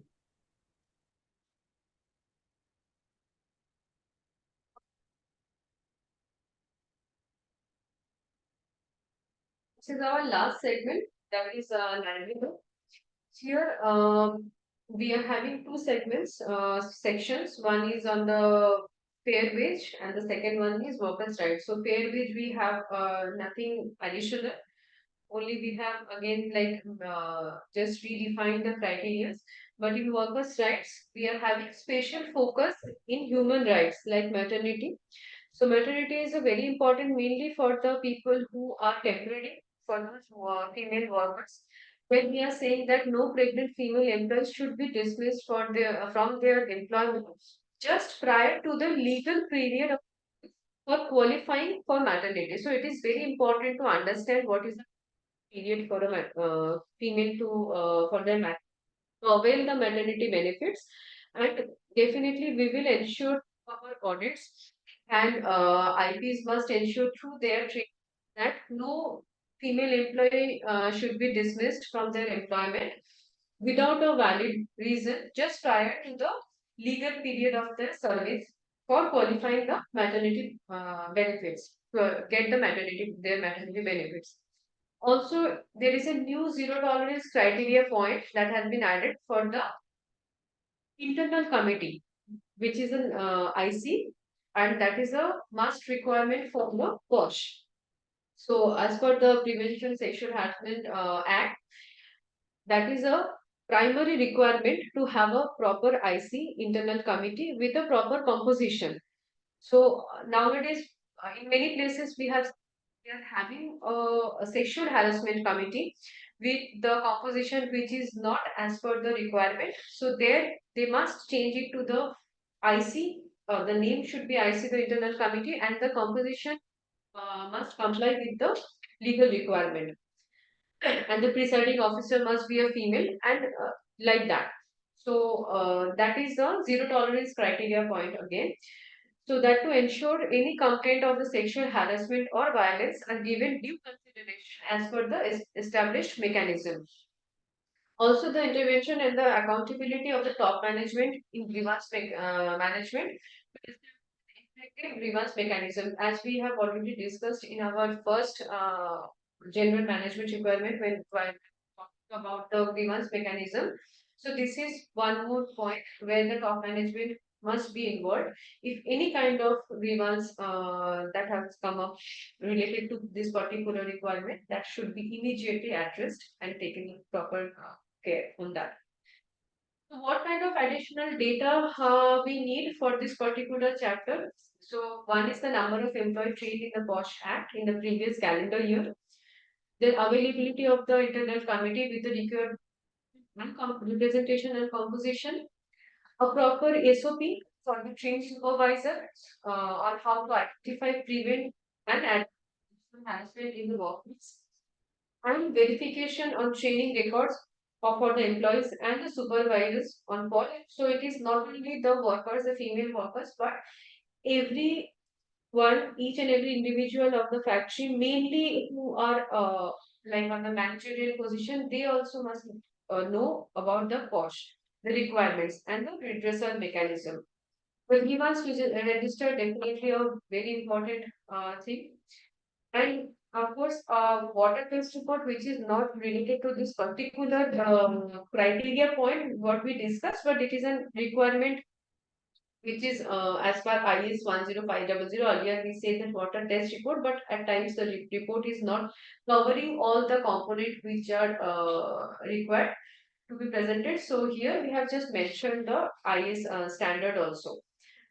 This is our last segment, that is livelihood. Here, we are having two segments, sections. One is on the fair wage, and the second one is workers' rights. So fair wage, we have nothing additional. Only we have again just redefined the criteria. But in workers' rights, we are having special focus in human rights like maternity. So maternity is a very important mainly for the people who are temporary, for those who are female workers. When we are saying that no pregnant female employees should be dismissed from their employment just prior to the legal period for qualifying for maternity. So it is very important to understand what is the period for a female to for their to avail the maternity benefits, and definitely we will ensure our audits and IPs must ensure through their training that no female employee should be dismissed from their employment without a valid reason just prior to the legal period of their service for qualifying the maternity benefits, get the maternity benefits. Also, there is a new zero tolerance criteria point that has been added for the internal committee, which is an IC, and that is a must requirement for the POSH. So, as per the Prevention Sexual Harassment Act, that is a primary requirement to have a proper IC internal committee with a proper composition. So nowadays, in many places, we are having a sexual harassment committee with the composition which is not as per the requirement. So there they must change it to the IC. The name should be IC, the internal committee, and the composition must comply with the legal requirement. And the presiding officer must be a female, and like that. So that is the zero tolerance criteria point again. So that to ensure any complaint of the sexual harassment or violence are given due consideration as per the established mechanism. Also, the intervention and the accountability of the top management in management is the effective grievance mechanism, as we have already discussed in our first general management requirement when talking about the grievance mechanism. So this is one more point where the top management must be involved. If any kind of grievance that has come up related to this particular requirement, that should be immediately addressed and taken proper care on that. So what kind of additional data we need for this particular chapter? So one is the number of employees trained in the POSH Act in the previous calendar year. The availability of the internal committee with the required representation and composition. A proper SOP for the trained supervisor on how to identify, prevent, and address harassment in the workplace. And verification on training records for the employees and the supervisors on call. So it is not only the workers, the female workers, but every one, each and every individual of the factory, mainly who are like on the managerial position, they also must know about the POSH, the requirements, and the redressal mechanism. But he must register definitely a very important thing. And of course, water test report, which is not related to this particular criteria point, what we discussed, but it is a requirement which is as per IS 10500. Earlier we said that water test report, but at times the report is not covering all the components which are required to be presented. So here we have just mentioned the IS standard also.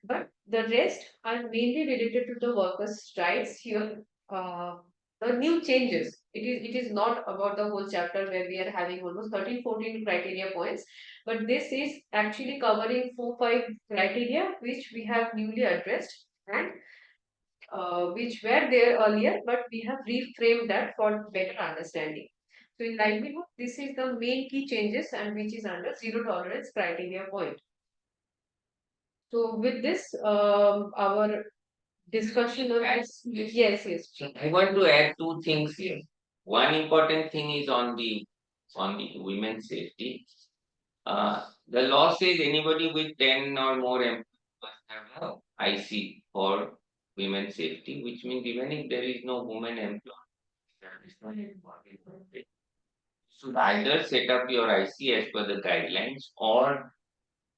But the rest are mainly related to the workers' rights here. The new changes. It is not about the whole chapter where we are having almost 13-14 criteria points, but this is actually covering 4-5 criteria which we have newly addressed and which were there earlier, but we have reframed that for better understanding. So in livelihood, this is the main key changes and which is under zero tolerance criteria point. So with this, our discussion on this, yes, yes. So I want to add two things here. One important thing is on the women's safety. The law says anybody with 10 or more employees must have a IC for women's safety, which means even if there is no woman employed, there is no employee. You should either set up your IC as per the guidelines or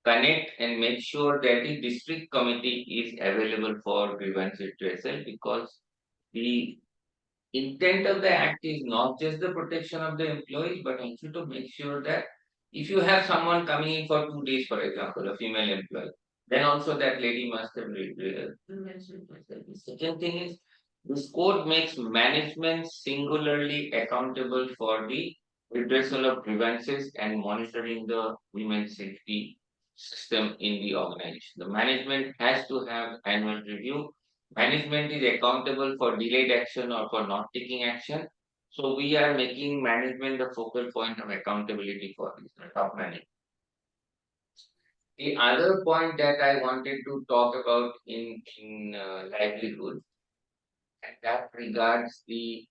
connect and make sure that the district committee is available for grievance redressal, because the intent of the act is not just the protection of the employees, but also to make sure that if you have someone coming in for 2 days, for example, a female employee, then also that lady must have grievance redressal. The second thing is this code makes management singularly accountable for the redressal of grievances and monitoring the women's safety system in the organization. The management has to have annual review. Management is accountable for delayed action or for not taking action. So we are making management the focal point of accountability for this, the top management. The other point that I wanted to talk about in livelihood, and that regards we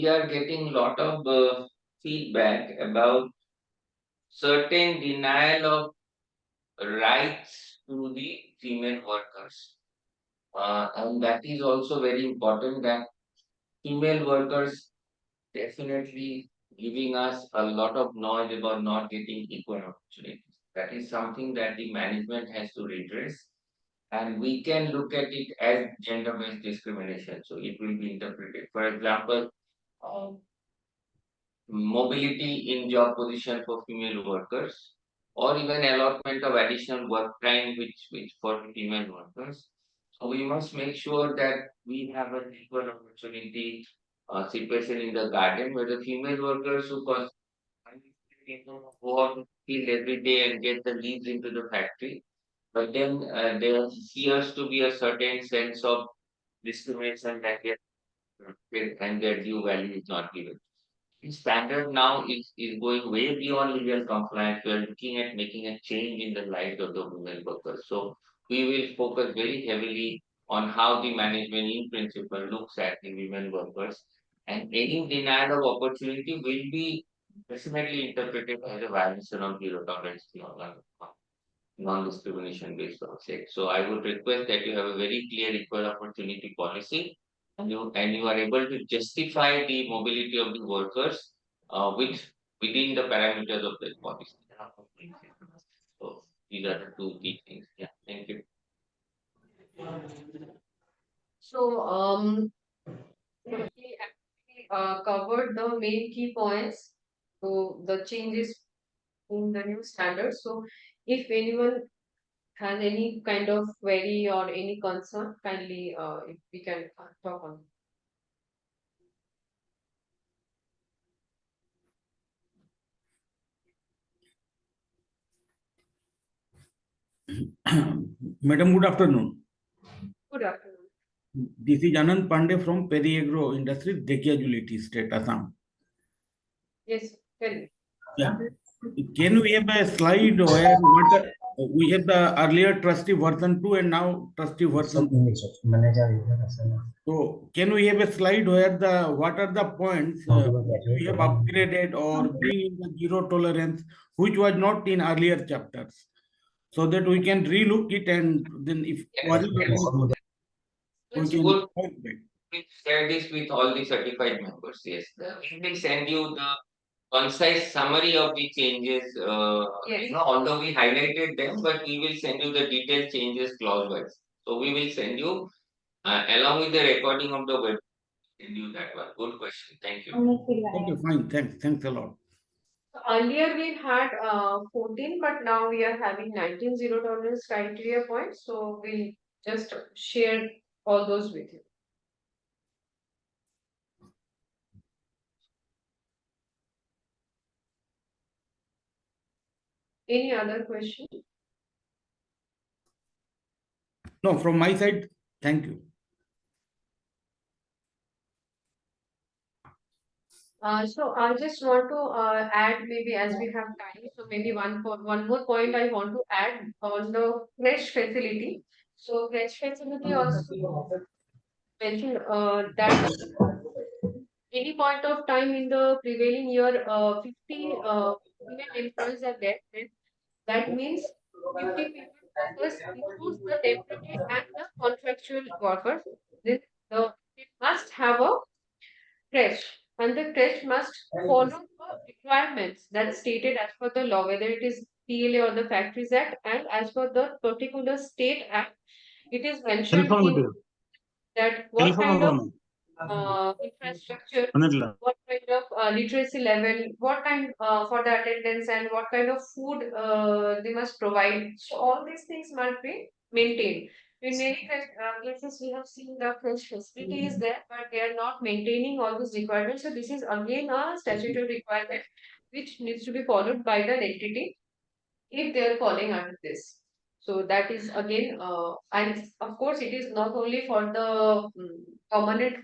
are getting lot of feedback about certain denial of rights to the female workers. And that is also very important, that female workers definitely giving us a lot of noise about not getting equal opportunities. That is something that the management has to redress. And we can look at it as gender-based discrimination. So it will be interpreted. For example, mobility in job position for female workers, or even allotment of additional work time which for female workers. So we must make sure that we have an equal opportunity situation in the garden where the female workers who go out to field every day and get the leaves into the factory, but then there appears to be a certain sense of discrimination that and their due value is not given. The standard now is going way beyond legal compliance. We are looking at making a change in the lives of the women workers. So we will focus very heavily on how the management in principle looks at the women workers, and any denial of opportunity will be definitely interpreted as a violation of zero tolerance non-discrimination based on sex. So I would request that you have a very clear equal opportunity policy, and you are able to justify the mobility of the workers within the parameters of the policy. So these are the two key things. Yeah, thank you. So we actually covered the main key points. So the changes in the new standards. So if anyone has any kind of query or any concern, kindly if we can talk on. Madam, good afternoon. Good afternoon. This is Anand Pandey from Peri Agro Industries, Dekiajuliti State, Assam. Yes, tell me. Yeah. Can we have a slide where we have the earlier trustee version 2 and now trustee version 3? So can we have a slide where what are the points we have upgraded or bring in the zero tolerance, which was not in earlier chapters, so that we can relook it, and then if we It's can good. We share this with all the certified members. Yes, we will send you the concise summary of the changes. Yes. Although we highlighted them, but we will send you the detailed changes clause wise. So we will send you along with the recording of the web. Send you that one. Good question. Thank you. Okay, fine. Thanks a lot. Earlier we had 14, but now we are having 19 zero tolerance criteria points. So we'll just share all those with you. Any other question? No, from my side, thank you. So I just want to add, maybe as we have time, so maybe one more point I want to add on the fresh facility. So fresh facility also mentioned that any point of time in the prevailing year, 50 female employees are there. Then that means 50 female workers includes the temporary and the contractual workers. Then it must have a creche, and the creche must follow the requirements that is stated as per the law, whether it is PLA or the Factories Act, and as per the particular state act, it is mentioned in that what kind of infrastructure, what kind of literacy level, what kind for the attendance, and what kind of food they must provide. So all these things must be maintained. In many places, we have seen the fresh facility is there, but they are not maintaining all these requirements. So this is again a statutory requirement which needs to be followed by the entity if they are falling under this. So that is again, and of course, it is not only for the permanent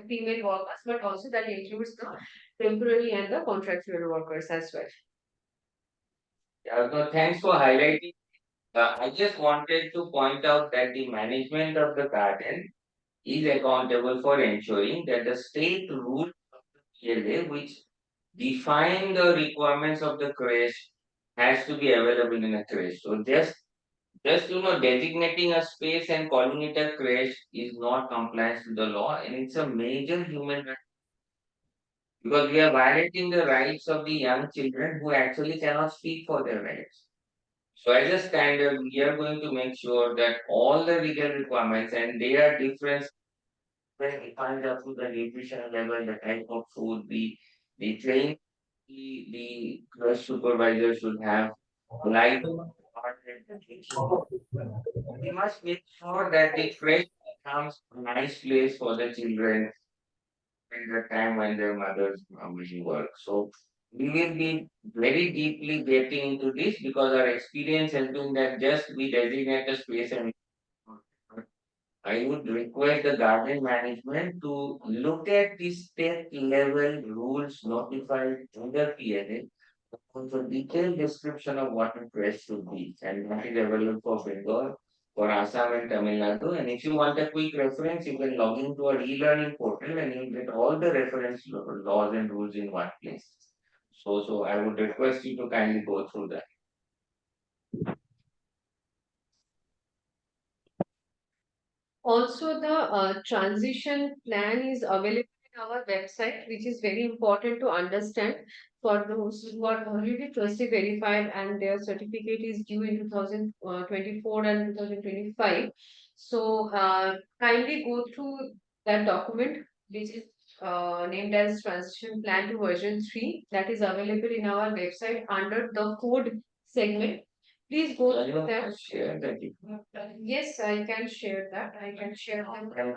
female workers, but also that includes the temporary and the contractual workers as well. Yeah, no, thanks for highlighting. I just wanted to point out that the management of the garden is accountable for ensuring that the state rules of the PLA, which define the requirements of the creche, has to be available in a creche. So just designating a space and calling it a creche is not compliance to the law, and it's a major human right, because we are violating the rights of the young children who actually cannot speak for their rights. So as a standard, we are going to make sure that all the legal requirements, and they are different when defined up to the nutrition level, the type of food, the train, the crush supervisor should have light. We must make sure that the fresh becomes a nice place for the children in the time when their mothers are busy work. So we will be very deeply getting into this because our experience has been that just we designate a space, and I would request the garden management to look at the state level rules notified in the PLA for detailed description of what a press should be, and that is available for Bengal, for Assam and Tamil Nadu. And if you want a quick reference, you can log into a e-learning portal and you'll get all the reference laws and rules in one place. So I would request you to kindly go through that. Also, the transition plan is available in our website, which is very important to understand for those who are already trustee verified and their certificate is due in 2024 and 2025. So, kindly go through that document, which is named as Transition Plan to version 3, that is available in our website under the code segment. Please go Can through you that. share that? Yes, I can share that. I can share them. And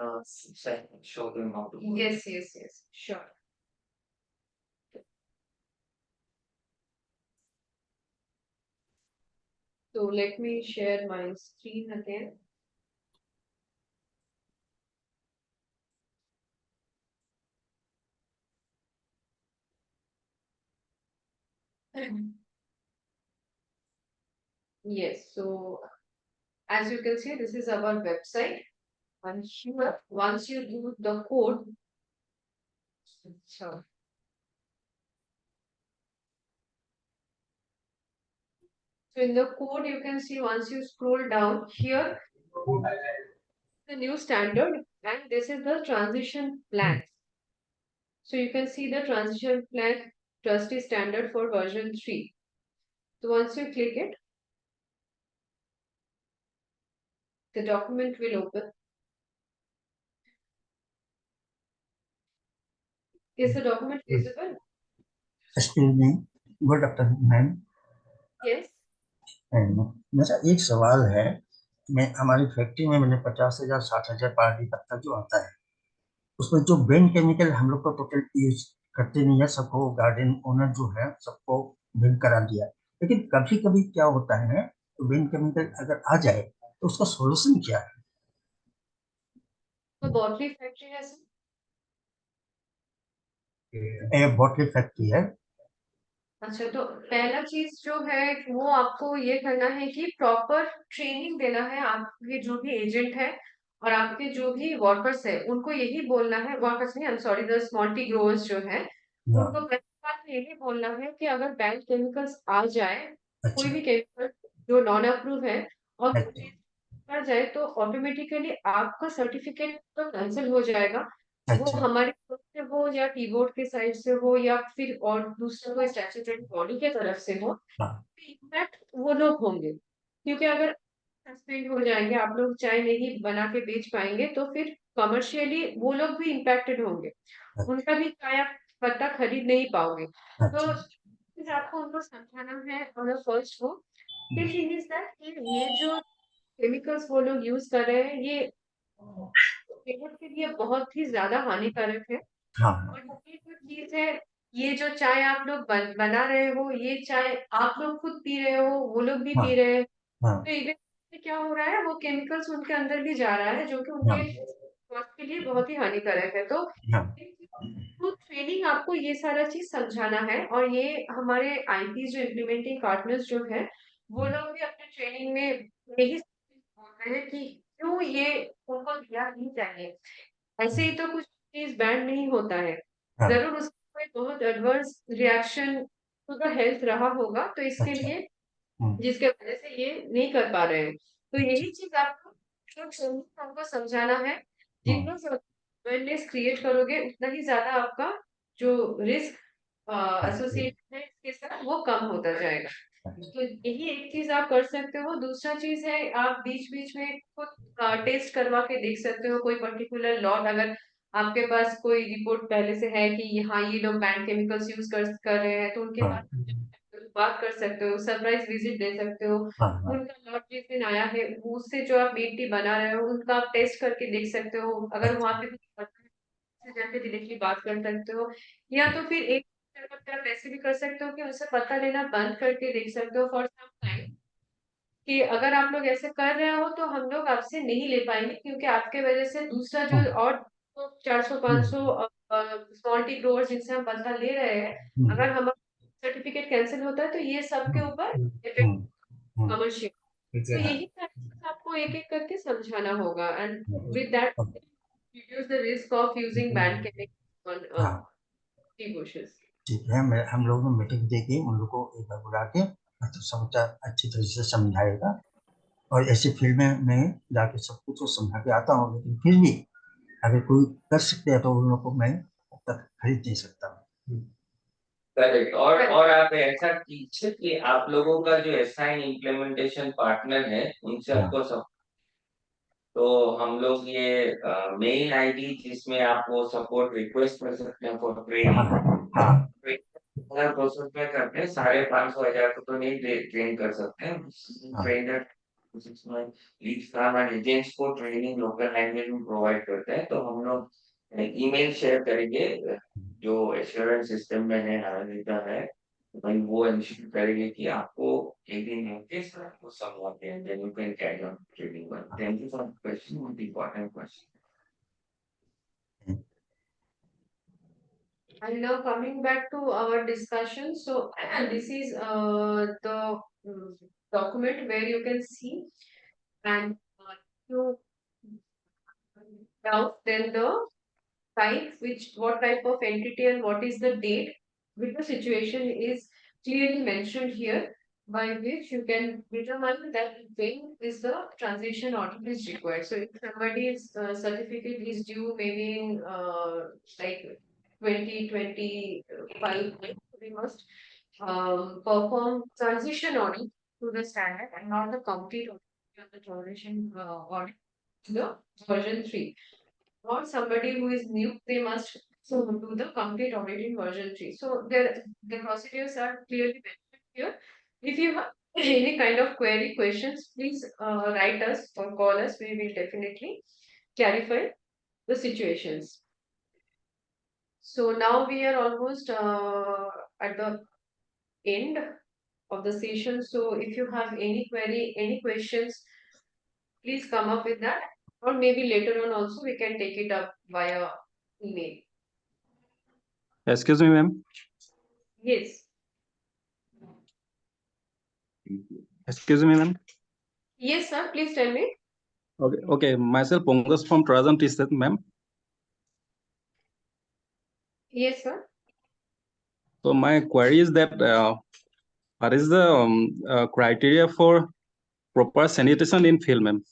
show them how to. Yes, yes, yes, sure. So let me share my screen again. Yes, so as you can see, this is our website. And here, once you do the code, so in the code, you can see once you scroll down here, the new standard, and this is the transition plan. So you can see the transition plan trustee standard for version 3. So once you click it, the document will open. Is the document visible? Excuse me. Good afternoon ma'am. Yes. मेरा एक सवाल है। मैं हमारी factory में मैंने 50,000 60,000 per day पत्ता जो आता है, उसमें जो बेन केमिकल हम लोग को टोटल यूज करते नहीं है, सबको गार्डन ओनर जो है सबको बेन करा दिया। लेकिन कभी कभी क्या होता है, तो बेन केमिकल अगर आ जाए तो उसका सॉल्यूशन क्या है? तो बॉटली फैक्ट्री है सर। बॉटल फैक्ट्री है। अच्छा, तो पहला चीज जो है वो आपको ये करना है कि प्रॉपर ट्रेनिंग देना है आपके जो भी एजेंट है और आपके जो भी वर्कर्स है उनको यही बोलना है, वर्कर्स नहीं, I am sorry, the small T growers जो है हाँ, उनको पहली बात तो यही बोलना है कि अगर बैड केमिकल्स आ जाए, कोई अच्छा भी केमिकल जो नॉन अप्रूव है और अच्छा आ जाए तो ऑटोमेटिकली आपका सर्टिफिकेट तो कैंसिल हो जाएगा। वो अच्छा। हमारी तरफ से हो या टी बोर्ड के साइड से हो या फिर और दूसरा कोई स्टैट्यूटरी बॉडी के तरफ से हो, हाँ, इम्पैक्ट वो लोग होंगे। क्योंकि अगर सस्पेंड हो जाएंगे, आप लोग चाय नहीं बना के बेच पाएंगे, तो फिर कमर्शियली वो लोग भी इम्पैक्टेड होंगे, उनका भी चाय आप पत्ता खरीद नहीं पाओगे। तो अच्छा फिर आपको उनको समझाना है ऑन द फर्स्ट हो। फिर थिंग इज दैट ये जो केमिकल्स वो लोग यूज कर रहे हैं ये सेहत के लिए बहुत ही ज्यादा हानिकारक है। हाँ, और ये जो चीज है, ये जो चाय आप लोग बना रहे हो, ये चाय आप लोग खुद पी रहे हो, वो लोग भी हाँ, पी रहे हैं, हाँ, तो इवन क्या हो रहा है, वो केमिकल्स उनके अंदर भी जा रहा है जो कि हाँ, उनके स्वास्थ्य के लिए बहुत ही हानिकारक है। तो हाँ, ट्रेनिंग आपको ये सारा चीज समझाना है, और ये हमारे आईपी जो इम्प्लीमेंटिंग पार्टनर्स जो है वो लोग भी अपने ट्रेनिंग में यही बोल रहे हैं कि क्यों ये उनको दिया नहीं चाहिए। ऐसे ही तो कुछ चीज बैंड नहीं होता है, हाँ, जरूर उसका कोई बहुत adverse reaction to the health रहा होगा, तो इसके अच्छा लिए हम्म, जिसके वजह से ये नहीं कर पा रहे हैं। तो अच्छा यही चीज आपको हमको समझाना है। हम्म, जितना अवेयरनेस क्रिएट करोगे उतना ही ज्यादा आपका जो रिस्क अच्छा, एसोसिएटेड है इसके साथ वो कम होता जाएगा। तो यही एक चीज आप कर सकते हो। दूसरा चीज है, आप बीच बीच में खुद टेस्ट करवा के देख सकते हो कोई पर्टिकुलर लॉट, अगर आपके पास कोई रिपोर्ट पहले से है कि हाँ ये लोग बैन केमिकल्स यूज कर रहे हैं, तो उनके हाँ, पास बात कर सकते हो, सरप्राइज विजिट दे सकते हो। हाँ, हाँ, उनका लॉट जिस दिन आया है उससे जो आप मीट टी बना रहे हो उनका आप टेस्ट करके देख सकते हो, अगर वहां अच्छा पे कुछ पता है, उससे जाके डायरेक्टली बात कर सकते हो। या तो फिर एक जगह पे आप ऐसे भी कर सकते हो कि उनसे पता लेना बंद करके देख सकते हो फॉर सम टाइम, कि अगर आप लोग ऐसे कर रहे हो तो हम लोग आपसे नहीं ले पाएंगे, क्योंकि आपके वजह से दूसरा जो हम्म, और 400 500 हम्म, स्मॉल टी ग्रोअर्स जिनसे हम बदला ले रहे हैं, हम्म, अगर हमारा सर्टिफिकेट कैंसिल होता है तो ये सबके हम्म, ऊपर हम्म, इफेक्ट हम्म, कमर्शियल। ठीक तो है हाँ, यही सारी चीज़ आपको एक एक करके समझाना होगा, and hmm, with that hmm, reduce the risk of using banned chemicals on हाँ tea bushes. ठीक है। मैं हम लोग ने मीटिंग देके उन लोगों को एक बार बुला के मतलब समझा अच्छी तरह से समझाएगा। और ऐसी फील्ड में मैं जाके सब कुछ तो समझा के आता हूँ, लेकिन फिर भी अगर कोई कर सकते हैं तो उन लोगों को मैं अब तक खरीद नहीं सकता हूँ। करेक्ट। और आप ऐसा कीजिए कि आप लोगों का जो असाइन इम्प्लीमेंटेशन पार्टनर है उनसे हाँ, आपको सब, तो हम लोग ये मेल आईडी जिसमें आप वो सपोर्ट रिक्वेस्ट कर सकते हैं फॉर हाँ, ट्रेनिंग। हाँ, अगर प्रोसेस में करते हैं 550,000 को तो नहीं ट्रेन कर सकते हैं, हाँ, ट्रेनर एजेंट्स को ट्रेनिंग लोकल लैंग्वेज में प्रोवाइड करते हैं, तो हम लोग ईमेल शेयर करेंगे जो एश्योरेंस सिस्टम में है आयोजिता है, तो भाई वो इंश्योर करेंगे कि आपको एक दिन नोटिस आपको समझाते हैं, then you can carry on training one. Thank you for the question, बहुत important question. And now coming back to our discussion, so this is the document where you can see, and you doubt then the type, which what type of entity and what is the date with the situation is clearly mentioned here, by which you can determine that when is the transition audit is required. So if somebody's certificate is due maybe in like 2025, we must perform transition audit to the standard and not the complete audit of the transition audit, the version 3. Or somebody who is new, they must So do the complete audit in version 3. So there, the procedures are clearly mentioned here. If you have any kind of query questions, please write us or call us. We will definitely clarify the situations. So now we are almost at the end of the session. So if you have any query, any questions, please come up with that. Or maybe later on also we can take it up via email. Excuse me, ma'am. Yes. Excuse me, ma'am. Yes, sir. Please tell me. Okay. Myself, Pongas from Tourism T-shirt, ma'am. Yes, sir. So my query is that what is the criteria for proper sanitation in field, ma'am?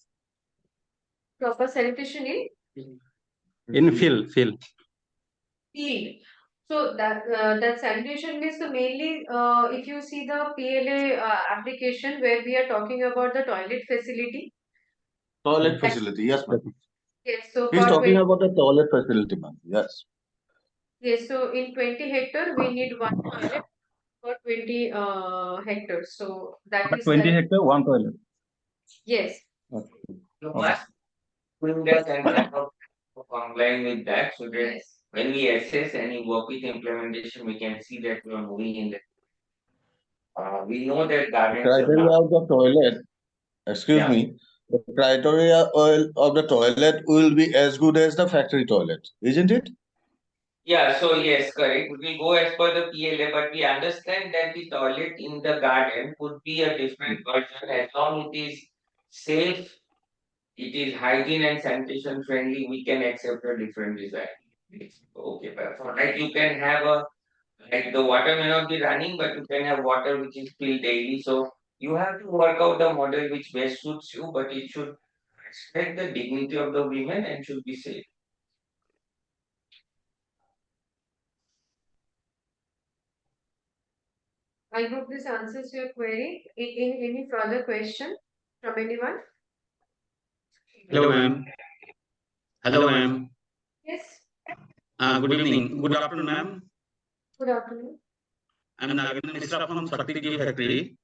Proper sanitation In field. field. So that sanitation means the mainly if you see the PLA application where we are talking about the toilet facility. Toilet facility, yes, ma'am. Yes, so He's for talking 20, about the toilet facility, ma'am. Yes. yes, so in 20 hectare we need one toilet for 20 hectares. So that is 20 like, hectare, one toilet. yes. You must bring that and wrap up complying with that so that Yes. when we assess any work with implementation, we can see that we are moving in that. We know that gardens are Criteria not. of the toilet, excuse Yeah. me, the criteria of the toilet will be as good as the factory toilet, isn't it? Yeah, so yes, correct. We go as per the PLA, but we understand that the toilet in the garden could be a different version as long it is safe, it is hygiene and sanitation friendly, we can accept a different design. It's okay, but for like you can have a, like the water may not be running, but you can have water which is filled daily. So you have to work out the model which best suits you, but it should respect the dignity of the women and should be safe. I hope this answers your query. Any further question from anyone? Hello, ma'am. Hello, ma'am. Yes. Good evening. Good afternoon, ma'am. Good afternoon. I'm Nagendra Mishra from Shakti Tea Factory.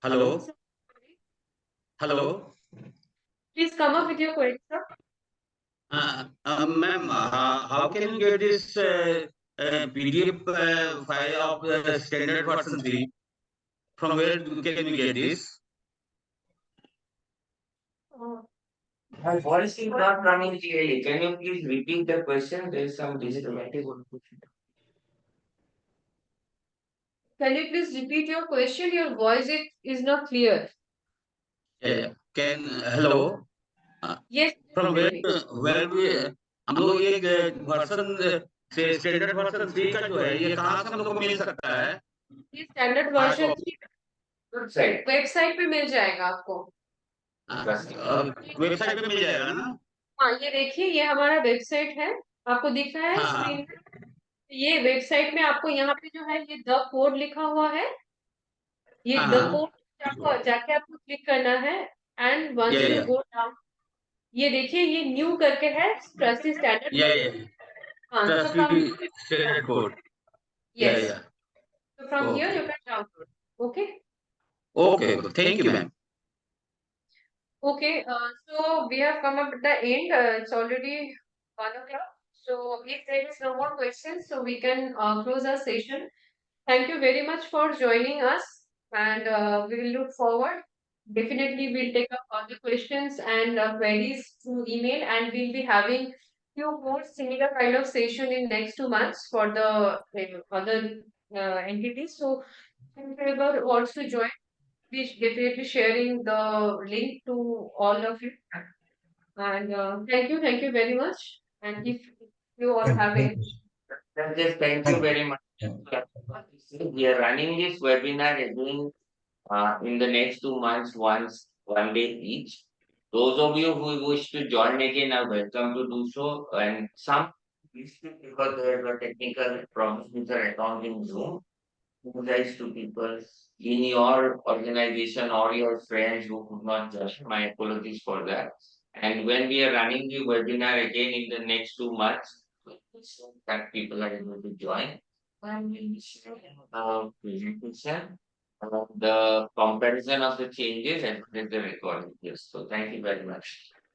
Hello. Hello. Please come up with your query, sir. Ma'am, how can you get this PDF file of the standard version 3? From where can we get this? My voice is not coming clearly. Can you please repeat the question? There is some disturbance. Can you please repeat your question? Your voice is not clear. Yeah. Hello. Yes. From where definitely. we हम लोग ये version standard version 3 का जो है ये कहाँ से हम लोग को मिल सकता है? ये standard Hard version copy. Website पे मिल जाएगा आपको. वेबसाइट पे मिल जाएगा ना? हाँ, ये देखिए ये हमारा वेबसाइट है. आपको दिख रहा है हाँ, स्क्रीन पे? ये वेबसाइट में आपको यहाँ पे जो है ये द कोड लिखा हुआ है. ये द हाँ. कोड जाके आपको क्लिक करना है and once Yeah, you yeah. Go down, ये देखिए ये न्यू करके है ट्रस्टी स्टैंडर्ड. Yeah, yeah. हाँ, so from Trustee standard code. Yeah, yes, yeah. so from here Okay. you can download. Okay. Okay. Thank you, ma'am. Okay, so we have come up at the end. It's already 1 o'clock. So if there is no more questions, so we can close our session. Thank you very much for joining us, and we will look forward. Definitely, we'll take up all the questions and queries through email, and we'll be having few more similar kind of session in next 2 months for the other entities. So, whoever wants to join, be definitely sharing the link to all of you. And thank you very much. And if you all have any, Just thank you very much. We are running this webinar again in the next 2 months, one day each. Those of you who wish to join again are welcome to do so. And some because there are technical problems with the account in Zoom. Apologize to people in your organization or your friends who could not join. My apologies for that. And when we are running the webinar again in the next 2 months, that people are able to join. And we'll be sharing presentation, the comparison of the changes and the recording. Yes, so thank you very much.